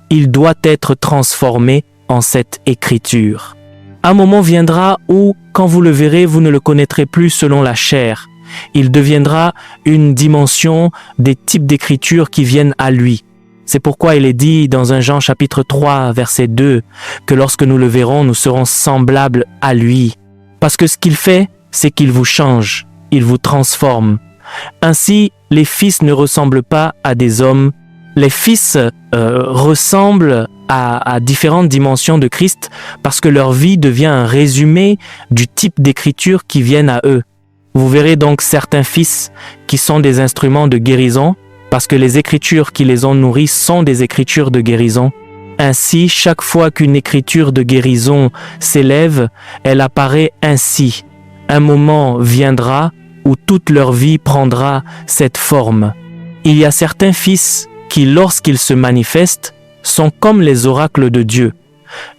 A: il doit être transformé en cette Écriture. Un moment viendra où, quand vous le verrez, vous ne le connaîtrez plus selon la chair. Il deviendra une dimension des types d'Écritures qui viennent à lui. C'est pourquoi il est dit dans 1 Jean chapitre 3, verset 2, que lorsque nous le verrons, nous serons semblables à lui. Parce que ce qu'il fait, c'est qu'il vous change, il vous transforme. Ainsi, les fils ne ressemblent pas à des hommes. Les fils ressemblent à différentes dimensions de Christ parce que leur vie devient un résumé du type d'écriture qui viennent à eux. Vous verrez donc certains fils qui sont des instruments de guérison, parce que les écritures qui les ont nourris sont des écritures de guérison. Ainsi, chaque fois qu'une écriture de guérison s'élève, elle apparaît ainsi. Un moment viendra où toute leur vie prendra cette forme. Il y a certains fils qui, lorsqu'ils se manifestent, sont comme les oracles de Dieu.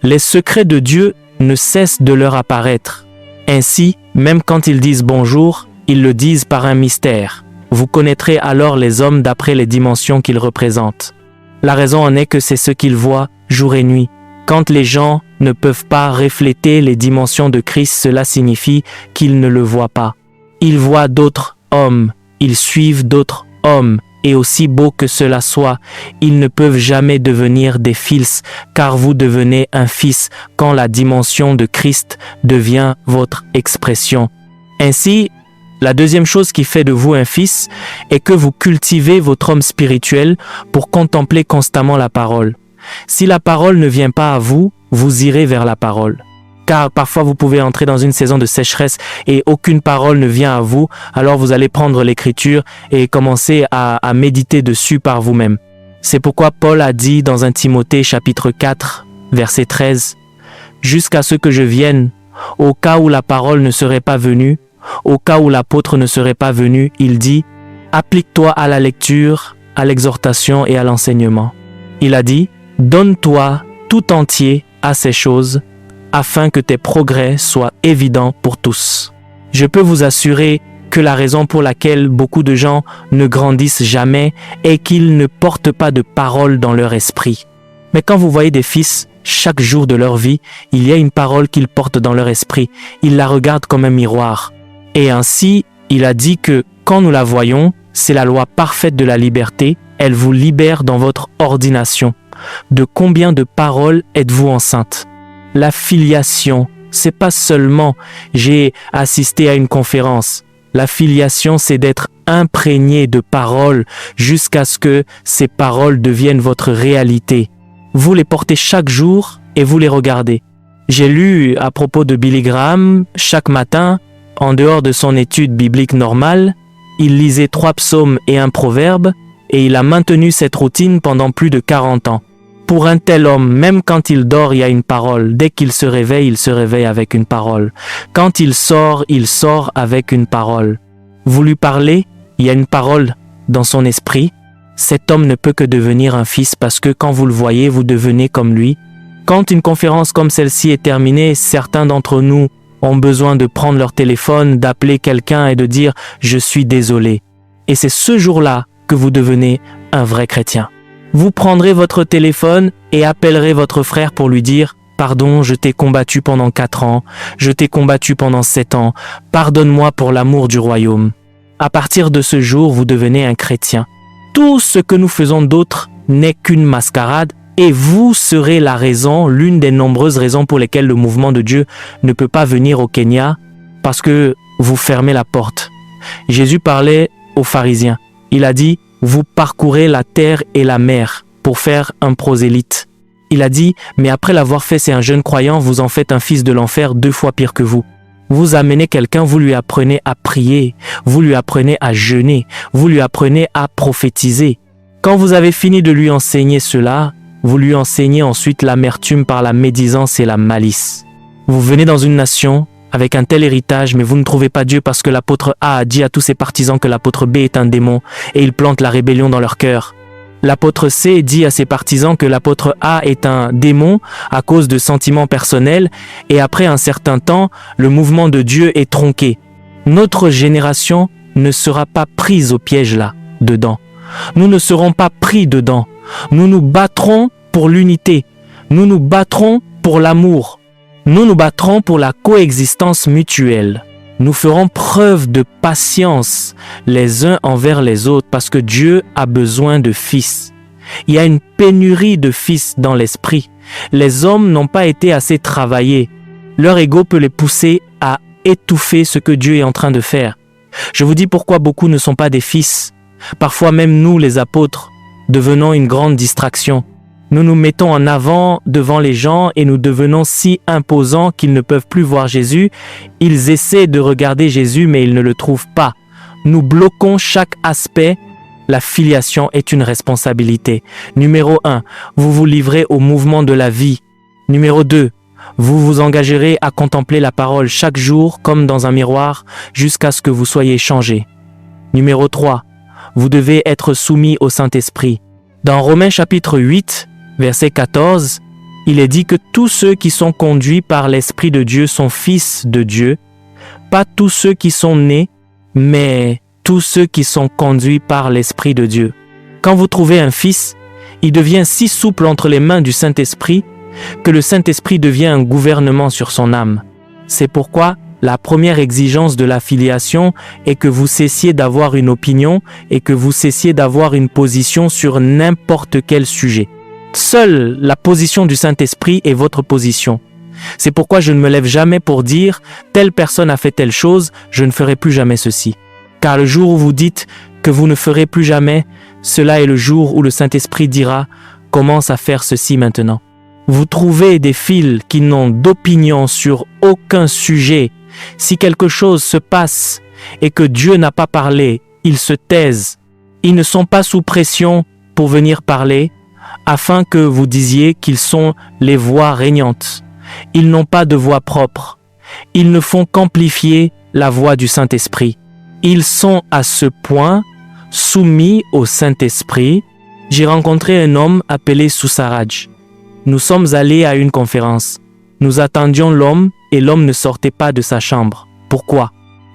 A: Les secrets de Dieu ne cessent de leur apparaître. Ainsi, même quand ils disent bonjour, ils le disent par un mystère. Vous connaîtrez alors les hommes d'après les dimensions qu'ils représentent. La raison en est que c'est ce qu'ils voient jour et nuit. Quand les gens ne peuvent pas refléter les dimensions de Christ, cela signifie qu'ils ne le voient pas. Ils voient d'autres hommes, ils suivent d'autres hommes, et aussi beau que cela soit, ils ne peuvent jamais devenir des fils, car vous devenez un fils quand la dimension de Christ devient votre expression. Ainsi, la deuxième chose qui fait de vous un fils est que vous cultivez votre homme spirituel pour contempler constamment la parole. Si la parole ne vient pas à vous, vous irez vers la parole. Car parfois vous pouvez entrer dans une saison de sécheresse et aucune parole ne vient à vous, alors vous allez prendre l'écriture et commencer à méditer dessus par vous-même. C'est pourquoi Paul a dit dans 1 Timothée chapitre 4, verset 13, « Jusqu'à ce que je vienne, au cas où la parole ne serait pas venue, au cas où l'apôtre ne serait pas venu, il dit, « Applique-toi à la lecture, à l'exhortation et à l'enseignement. » Il a dit, « Donne-toi tout entier à ces choses, afin que tes progrès soient évidents pour tous. » Je peux vous assurer que la raison pour laquelle beaucoup de gens ne grandissent jamais est qu'ils ne portent pas de parole dans leur esprit. Mais quand vous voyez des fils, chaque jour de leur vie, il y a une parole qu'ils portent dans leur esprit. Ils la regardent comme un miroir. Et ainsi, il a dit que quand nous la voyons, c'est la loi parfaite de la liberté, elle vous libère dans votre ordination. De combien de paroles êtes-vous enceinte? La filiation, c'est pas seulement j'ai assisté à une conférence. La filiation, c'est d'être imprégné de paroles jusqu'à ce que ces paroles deviennent votre réalité. Vous les portez chaque jour et vous les regardez. J'ai lu à propos de Billy Graham, chaque matin, en dehors de son étude biblique normale, il lisait 3 psaumes et un proverbe et il a maintenu cette routine pendant plus de 40 ans. Pour un tel homme, même quand il dort, il y a une parole. Dès qu'il se réveille avec une parole. Quand il sort avec une parole. Vous lui parlez, il y a une parole dans son esprit. Cet homme ne peut que devenir un fils parce que quand vous le voyez, vous devenez comme lui. Quand une conférence comme celle-ci est terminée, certains d'entre nous ont besoin de prendre leur téléphone, d'appeler quelqu'un et de dire « Je suis désolé ». Et c'est ce jour-là que vous devenez un vrai chrétien. Vous prendrez votre téléphone et appellerez votre frère pour lui dire « Pardon, je t'ai combattu pendant 4 ans, je t'ai combattu pendant 7 ans, pardonne-moi pour l'amour du royaume. » À partir de ce jour, vous devenez un chrétien. Tout ce que nous faisons d'autre n'est qu'une mascarade et vous serez la raison, l'une des nombreuses raisons pour lesquelles le mouvement de Dieu ne peut pas venir au Kenya, parce que vous fermez la porte. Jésus parlait aux pharisiens. Il a dit « Vous parcourez la terre et la mer pour faire un prosélyte. » Il a dit « Mais après l'avoir fait, c'est un jeune croyant, vous en faites un fils de l'enfer 2 fois pire que vous. » Vous amenez quelqu'un, vous lui apprenez à prier, vous lui apprenez à jeûner, vous lui apprenez à prophétiser. Quand vous avez fini de lui enseigner cela, vous lui enseignez ensuite l'amertume par la médisance et la malice. Vous venez dans une nation avec un tel héritage, mais vous ne trouvez pas Dieu parce que l'apôtre A dit à tous ses partisans que l'apôtre B est un démon et il plante la rébellion dans leur cœur. L'apôtre C dit à ses partisans que l'apôtre A est un démon à cause de sentiments personnels et après un certain temps, le mouvement de Dieu est tronqué. Notre génération ne sera pas prise au piège là, dedans. Nous ne serons pas pris dedans. Nous nous battrons pour l'unité. Nous nous battrons pour l'amour. Nous nous battrons pour la coexistence mutuelle. Nous ferons preuve de patience les uns envers les autres parce que Dieu a besoin de fils. Il y a une pénurie de fils dans l'esprit. Les hommes n'ont pas été assez travaillés. Leur ego peut les pousser à étouffer ce que Dieu est en train de faire. Je vous dis pourquoi beaucoup ne sont pas des fils. Parfois même nous, les apôtres, devenons une grande distraction. Nous nous mettons en avant devant les gens et nous devenons si imposants qu'ils ne peuvent plus voir Jésus. Ils essaient de regarder Jésus mais ils ne le trouvent pas. Nous bloquons chaque aspect. La filiation est une responsabilité. Numéro 1, vous vous livrez au mouvement de la vie. Numéro 2, vous vous engagerez à contempler la parole chaque jour comme dans un miroir jusqu'à ce que vous soyez changé. Numéro 3, vous devez être soumis au Saint-Esprit. Dans Romains chapitre 8, verset 14, il est dit que tous ceux qui sont conduits par l'Esprit de Dieu sont fils de Dieu, pas tous ceux qui sont nés, mais tous ceux qui sont conduits par l'Esprit de Dieu. Quand vous trouvez un fils, il devient si souple entre les mains du Saint-Esprit que le Saint-Esprit devient un gouvernement sur son âme. C'est pourquoi la première exigence de la filiation est que vous cessiez d'avoir une opinion et que vous cessiez d'avoir une position sur n'importe quel sujet. Seule la position du Saint-Esprit est votre position. C'est pourquoi je ne me lève jamais pour dire « telle personne a fait telle chose, je ne ferai plus jamais ceci ». Car le jour où vous dites que vous ne ferez plus jamais, cela est le jour où le Saint-Esprit dira « commence à faire ceci maintenant ». Vous trouvez des fils qui n'ont d'opinion sur aucun sujet. Si quelque chose se passe et que Dieu n'a pas parlé, ils se taisent. Ils ne sont pas sous pression pour venir parler, afin que vous disiez qu'ils sont les voix régnantes. Ils n'ont pas de voix propre. Ils ne font qu'amplifier la voix du Saint-Esprit. Ils sont à ce point soumis au Saint-Esprit. J'ai rencontré un homme appelé Sousaraj. Nous sommes allés à une conférence. Nous attendions l'homme et l'homme ne sortait pas de sa chambre. Pourquoi?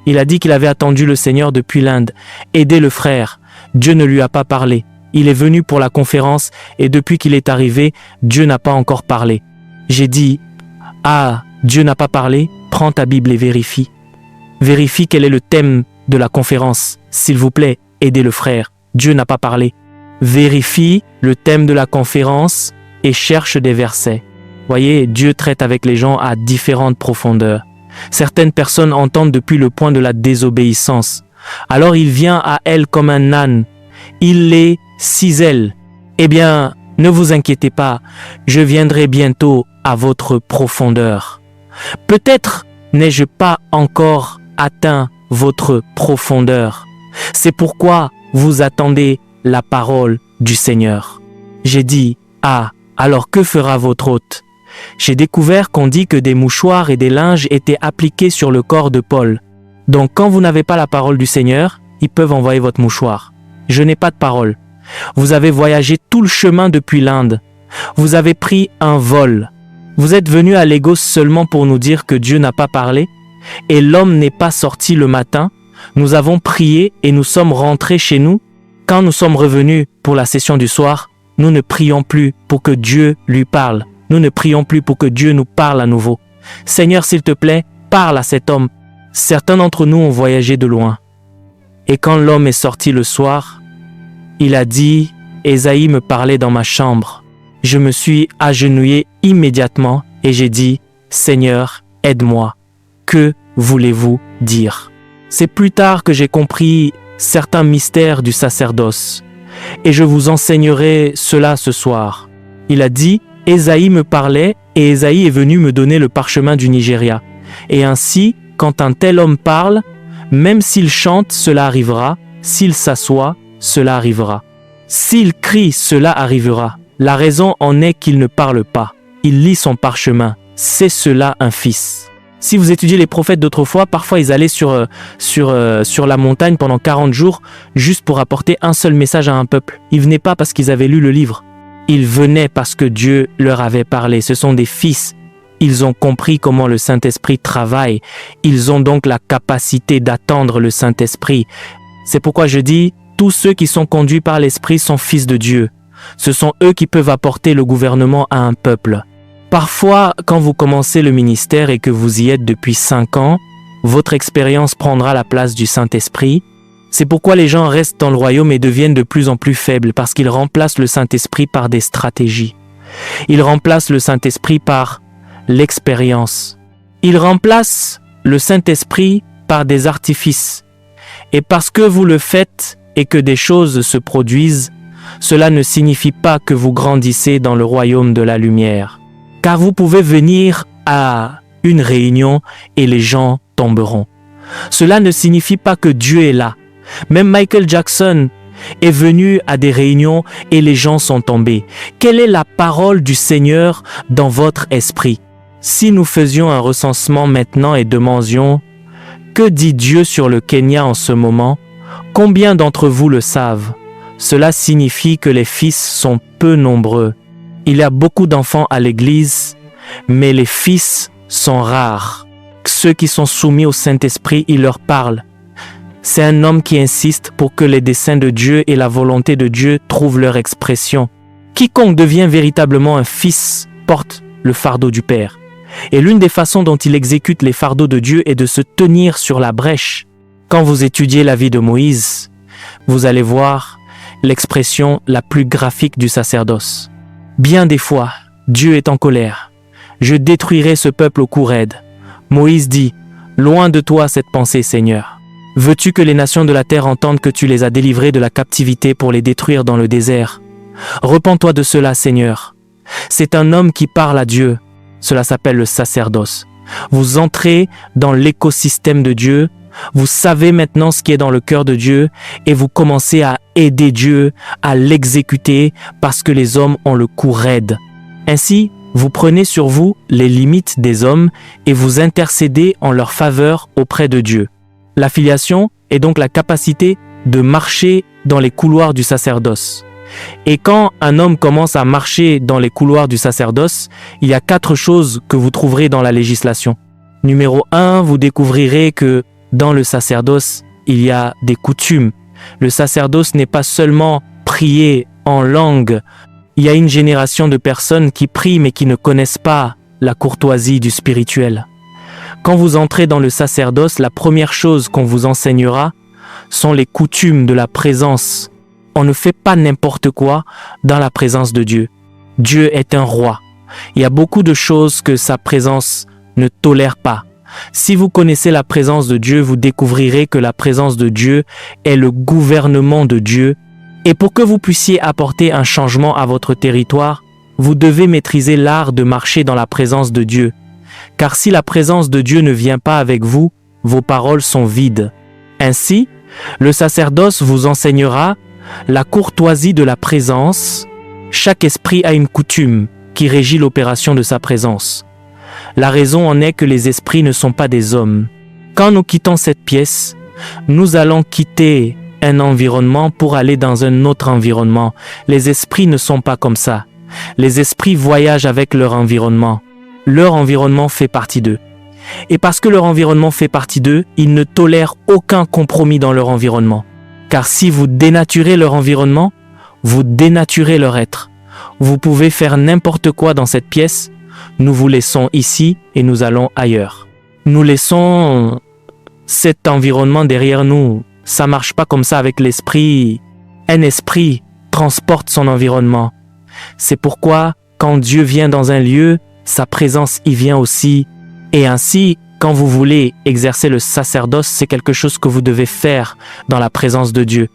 A: Il a dit qu'il avait attendu le Seigneur depuis l'Inde. Aider le frère. Dieu ne lui a pas parlé. Il est venu pour la conférence et depuis qu'il est arrivé, Dieu n'a pas encore parlé. J'ai dit, « Ah, Dieu n'a pas parlé, prends ta Bible et vérifie. Vérifie quel est le thème de la conférence. S'il vous plaît, aidez le frère. Dieu n'a pas parlé. Vérifie le thème de la conférence et cherche des versets. » Voyez, Dieu traite avec les gens à différentes profondeurs. Certaines personnes entendent depuis le point de la désobéissance. Alors il vient à elles comme un âne. Il les cisèle. Eh bien, ne vous inquiétez pas, je viendrai bientôt à votre profondeur. Peut-être n'ai-je pas encore atteint votre profondeur. C'est pourquoi vous attendez la parole du Seigneur. J'ai dit, ah, alors que fera votre hôte? J'ai découvert qu'on dit que des mouchoirs et des linges étaient appliqués sur le corps de Paul. Donc quand vous n'avez pas la parole du Seigneur, ils peuvent envoyer votre mouchoir. Je n'ai pas de parole. Vous avez voyagé tout le chemin depuis l'Inde. Vous avez pris un vol. Vous êtes venu à Lagos seulement pour nous dire que Dieu n'a pas parlé et l'homme n'est pas sorti le matin. Nous avons prié et nous sommes rentrés chez nous. Quand nous sommes revenus pour la session du soir, nous ne prions plus pour que Dieu lui parle. Nous ne prions plus pour que Dieu nous parle à nouveau. Seigneur, s'il te plaît, parle à cet homme. Certains d'entre nous ont voyagé de loin. Et quand l'homme est sorti le soir, il a dit, Ésaïe me parlait dans ma chambre. Je me suis agenouillé immédiatement et j'ai dit, Seigneur, aide-moi. Que voulez-vous dire? C'est plus tard que j'ai compris certains mystères du sacerdoce. Et je vous enseignerai cela ce soir. Il a dit, Ésaïe me parlait et Ésaïe est venu me donner le parchemin du Nigeria. Et ainsi, quand un tel homme parle, même s'il chante, cela arrivera. S'il s'assoit, cela arrivera. S'il crie, cela arrivera. La raison en est qu'il ne parle pas. Il lit son parchemin. C'est cela un fils. Si vous étudiez les prophètes d'autrefois, parfois ils allaient sur la montagne pendant 40 jours juste pour apporter un seul message à un peuple. Ils venaient pas parce qu'ils avaient lu le livre. Ils venaient parce que Dieu leur avait parlé. Ce sont des fils. Ils ont compris comment le Saint-Esprit travaille. Ils ont donc la capacité d'attendre le Saint-Esprit. C'est pourquoi je dis, tous ceux qui sont conduits par l'Esprit sont fils de Dieu. Ce sont eux qui peuvent apporter le gouvernement à un peuple. Parfois, quand vous commencez le ministère et que vous y êtes depuis 5 ans, votre expérience prendra la place du Saint-Esprit. C'est pourquoi les gens restent dans le royaume et deviennent de plus en plus faibles, parce qu'ils remplacent le Saint-Esprit par des stratégies. Ils remplacent le Saint-Esprit par l'expérience. Ils remplacent le Saint-Esprit par des artifices. Et parce que vous le faites et que des choses se produisent, cela ne signifie pas que vous grandissez dans le royaume de la lumière. Car vous pouvez venir à une réunion et les gens tomberont. Cela ne signifie pas que Dieu est là. Même Michael Jackson est venu à des réunions et les gens sont tombés. Quelle est la parole du Seigneur dans votre esprit? Si nous faisions un recensement maintenant et demandions « Que dit Dieu sur le Kenya en ce moment ?» Combien d'entre vous le savent? Cela signifie que les fils sont peu nombreux. Il y a beaucoup d'enfants à l'église, mais les fils sont rares. Ceux qui sont soumis au Saint-Esprit, il leur parle. C'est un homme qui insiste pour que les desseins de Dieu et la volonté de Dieu trouvent leur expression. Quiconque devient véritablement un fils porte le fardeau du Père. Et l'une des façons dont il exécute les fardeaux de Dieu est de se tenir sur la brèche. Quand vous étudiez la vie de Moïse, vous allez voir l'expression la plus graphique du sacerdoce. Bien des fois, Dieu est en colère. Je détruirai ce peuple au cou raide. Moïse dit, loin de toi cette pensée, Seigneur. Veux-tu que les nations de la terre entendent que tu les as délivrés de la captivité pour les détruire dans le désert? Repens-toi de cela, Seigneur. C'est un homme qui parle à Dieu. Cela s'appelle le sacerdoce. Vous entrez dans l'écosystème de Dieu. Vous savez maintenant ce qui est dans le cœur de Dieu et vous commencez à aider Dieu à l'exécuter parce que les hommes ont le cou raide. Ainsi, vous prenez sur vous les limites des hommes et vous intercédez en leur faveur auprès de Dieu. La filiation est donc la capacité de marcher dans les couloirs du sacerdoce. Et quand un homme commence à marcher dans les couloirs du sacerdoce, il y a 4 choses que vous trouverez dans la législation. Numéro 1, vous découvrirez que dans le sacerdoce, il y a des coutumes. Le sacerdoce n'est pas seulement prier en langue. Il y a une génération de personnes qui prient mais qui ne connaissent pas la courtoisie du spirituel. Quand vous entrez dans le sacerdoce, la première chose qu'on vous enseignera sont les coutumes de la présence. On ne fait pas n'importe quoi dans la présence de Dieu. Dieu est un roi. Il y a beaucoup de choses que sa présence ne tolère pas. Si vous connaissez la présence de Dieu, vous découvrirez que la présence de Dieu est le gouvernement de Dieu. Et pour que vous puissiez apporter un changement à votre territoire, vous devez maîtriser l'art de marcher dans la présence de Dieu. Car si la présence de Dieu ne vient pas avec vous, vos paroles sont vides. Ainsi, le sacerdoce vous enseignera la courtoisie de la présence. Chaque esprit a une coutume qui régit l'opération de sa présence. La raison en est que les esprits ne sont pas des hommes. Quand nous quittons cette pièce, nous allons quitter un environnement pour aller dans un autre environnement. Les esprits ne sont pas comme ça. Les esprits voyagent avec leur environnement. Leur environnement fait partie d'eux. Et parce que leur environnement fait partie d'eux, ils ne tolèrent aucun compromis dans leur environnement. Car si vous dénaturez leur environnement, vous dénaturez leur être. Vous pouvez faire n'importe quoi dans cette pièce. Nous vous laissons ici et nous allons ailleurs. Nous laissons cet environnement derrière nous. Ça marche pas comme ça avec l'esprit. Un esprit transporte son environnement. C'est pourquoi, quand Dieu vient dans un lieu, sa présence y vient aussi. Et ainsi, quand vous voulez exercer le sacerdoce, c'est quelque chose que vous devez faire dans la présence de Dieu.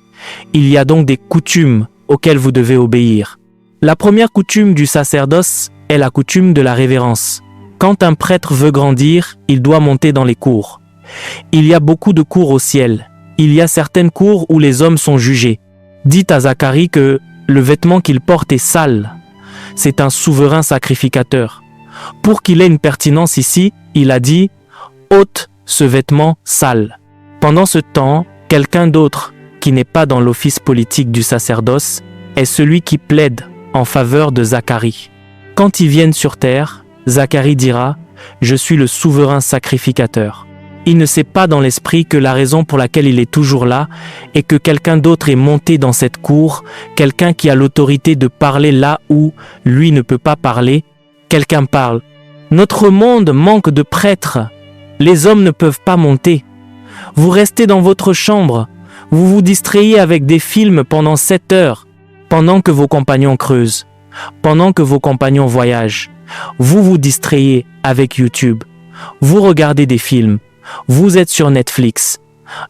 A: Il y a donc des coutumes auxquelles vous devez obéir. La première coutume du sacerdoce est la coutume de la révérence. Quand un prêtre veut grandir, il doit monter dans les cours. Il y a beaucoup de cours au ciel. Il y a certaines cours où les hommes sont jugés. Dites à Zacharie que le vêtement qu'il porte est sale. C'est un souverain sacrificateur. Pour qu'il ait une pertinence ici, il a dit « ôte ce vêtement sale ». Pendant ce temps, quelqu'un d'autre qui n'est pas dans l'office politique du sacerdoce est celui qui plaide en faveur de Zacharie. Quand ils viennent sur terre, Zacharie dira « Je suis le souverain sacrificateur ». Il ne sait pas dans l'esprit que la raison pour laquelle il est toujours là est que quelqu'un d'autre est monté dans cette cour, quelqu'un qui a l'autorité de parler là où lui ne peut pas parler. Quelqu'un parle. Notre monde manque de prêtres. Les hommes ne peuvent pas monter. Vous restez dans votre chambre. Vous vous distrayez avec des films pendant 7 heures, pendant que vos compagnons creusent, pendant que vos compagnons voyagent. Vous vous distrayez avec YouTube. Vous regardez des films. Vous êtes sur Netflix.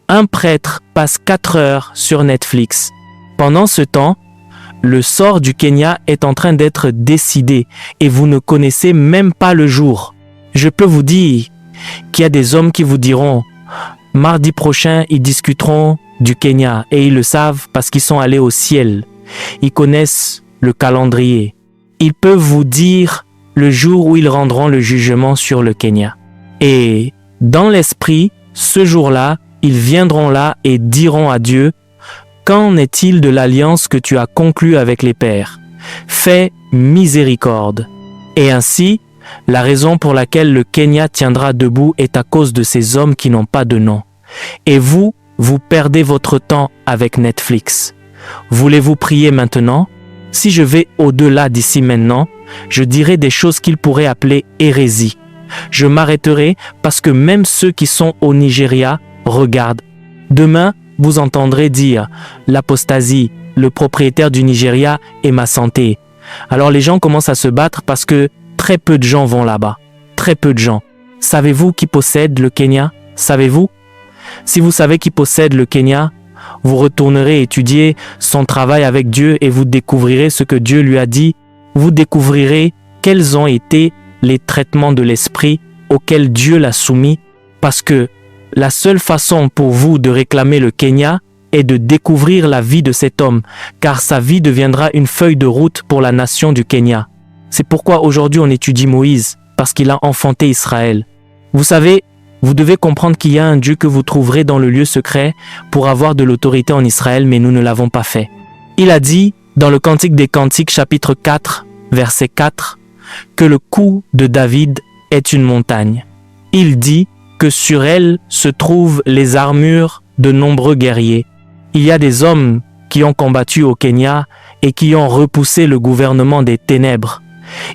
A: Un prêtre passe 4 heures sur Netflix. Pendant ce temps, Le sort du Kenya est en train d'être décidé et vous ne connaissez même pas le jour. Je peux vous dire qu'il y a des hommes qui vous diront « Mardi prochain, ils discuteront du Kenya » et ils le savent parce qu'ils sont allés au ciel. Ils connaissent le calendrier. Ils peuvent vous dire le jour où ils rendront le jugement sur le Kenya. Et dans l'esprit, ce jour-là, ils viendront là et diront à Dieu « Qu'en est-il de l'alliance que tu as conclue avec les pères? Fais miséricorde. » Et ainsi, la raison pour laquelle le Kenya tiendra debout est à cause de ces hommes qui n'ont pas de nom. Et vous, vous perdez votre temps avec Netflix. Voulez-vous prier maintenant? Si je vais au-delà d'ici maintenant, je dirai des choses qu'ils pourraient appeler hérésie. Je m'arrêterai parce que même ceux qui sont au Nigeria regardent. Demain, vous entendrez dire « l'apostasie, le propriétaire du Nigeria est ma santé ». Alors les gens commencent à se battre parce que très peu de gens vont là-bas. Très peu de gens. Savez-vous qui possède le Kenya? Savez-vous? Si vous savez qui possède le Kenya, vous retournerez étudier son travail avec Dieu et vous découvrirez ce que Dieu lui a dit. Vous découvrirez quels ont été les traitements de l'esprit auxquels Dieu l'a soumis, parce que la seule façon pour vous de réclamer le Kenya est de découvrir la vie de cet homme, car sa vie deviendra une feuille de route pour la nation du Kenya. C'est pourquoi aujourd'hui on étudie Moïse, parce qu'il a enfanté Israël. Vous savez, vous devez comprendre qu'il y a un Dieu que vous trouverez dans le lieu secret pour avoir de l'autorité en Israël, mais nous ne l'avons pas fait. Il a dit, dans le Cantique des Cantiques, chapitre 4, verset 4, que le cou de David est une montagne. Il dit que sur elle se trouvent les armures de nombreux guerriers. Il y a des hommes qui ont combattu au Kenya et qui ont repoussé le gouvernement des ténèbres.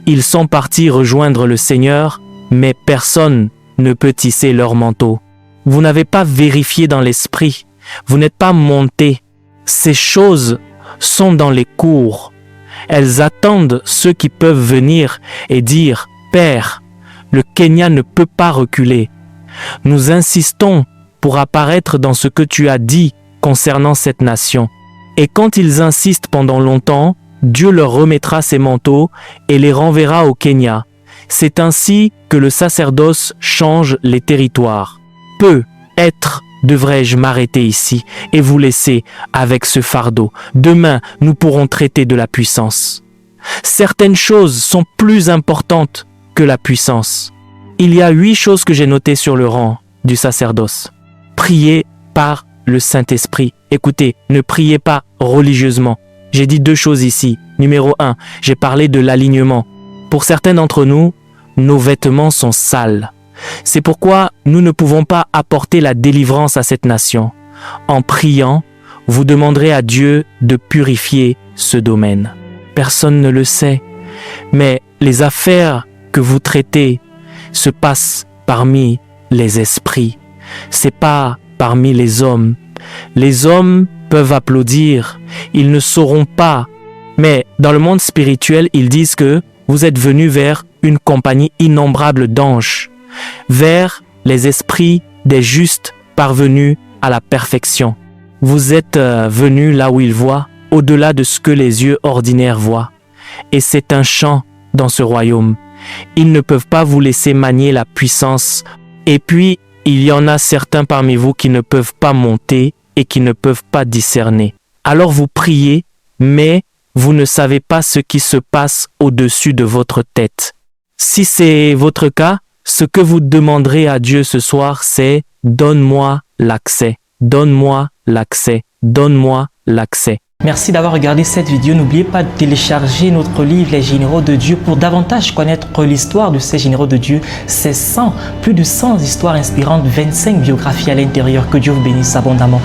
A: Ils sont partis rejoindre le Seigneur, mais personne ne peut tisser leur manteau. Vous n'avez pas vérifié dans l'esprit, vous n'êtes pas monté. Ces choses sont dans les cours. Elles attendent ceux qui peuvent venir et dire « Père, le Kenya ne peut pas reculer. Nous insistons pour apparaître dans ce que tu as dit concernant cette nation. » Et quand ils insistent pendant longtemps, Dieu leur remettra ses manteaux et les renverra au Kenya. C'est ainsi que le sacerdoce change les territoires. Peut-être devrais-je m'arrêter ici et vous laisser avec ce fardeau. Demain, nous pourrons traiter de la puissance. Certaines choses sont plus importantes que la puissance. Il y a 8 choses que j'ai notées sur le rang du sacerdoce. Priez par le Saint-Esprit. Écoutez, ne priez pas religieusement. J'ai dit 2 choses ici. Numéro 1, j'ai parlé de l'alignement. Pour certains d'entre nous, nos vêtements sont sales. C'est pourquoi nous ne pouvons pas apporter la délivrance à cette nation. En priant, vous demanderez à Dieu de purifier ce domaine. Personne ne le sait, mais les affaires que vous traitez se passent parmi les esprits. C'est pas parmi les hommes. Les hommes peuvent applaudir, ils ne sauront pas. Mais dans le monde spirituel, ils disent que vous êtes venus vers une compagnie innombrable d'anges, vers les esprits des justes parvenus à la perfection. Vous êtes venus là où ils voient, au-delà de ce que les yeux ordinaires voient. Et c'est un chant dans ce royaume. Ils ne peuvent pas vous laisser manier la puissance. Et puis, il y en a certains parmi vous qui ne peuvent pas monter et qui ne peuvent pas discerner. Alors vous priez, mais vous ne savez pas ce qui se passe au-dessus de votre tête. Si c'est votre cas, ce que vous demanderez à Dieu ce soir, c'est « Donne-moi l'accès, donne-moi l'accès, donne-moi l'accès ».
B: Merci d'avoir regardé cette vidéo. N'oubliez pas de télécharger notre livre Les Généraux de Dieu pour davantage connaître l'histoire de ces généraux de Dieu. C'est plus de 100 histoires inspirantes, 25 biographies à l'intérieur. Que Dieu vous bénisse abondamment.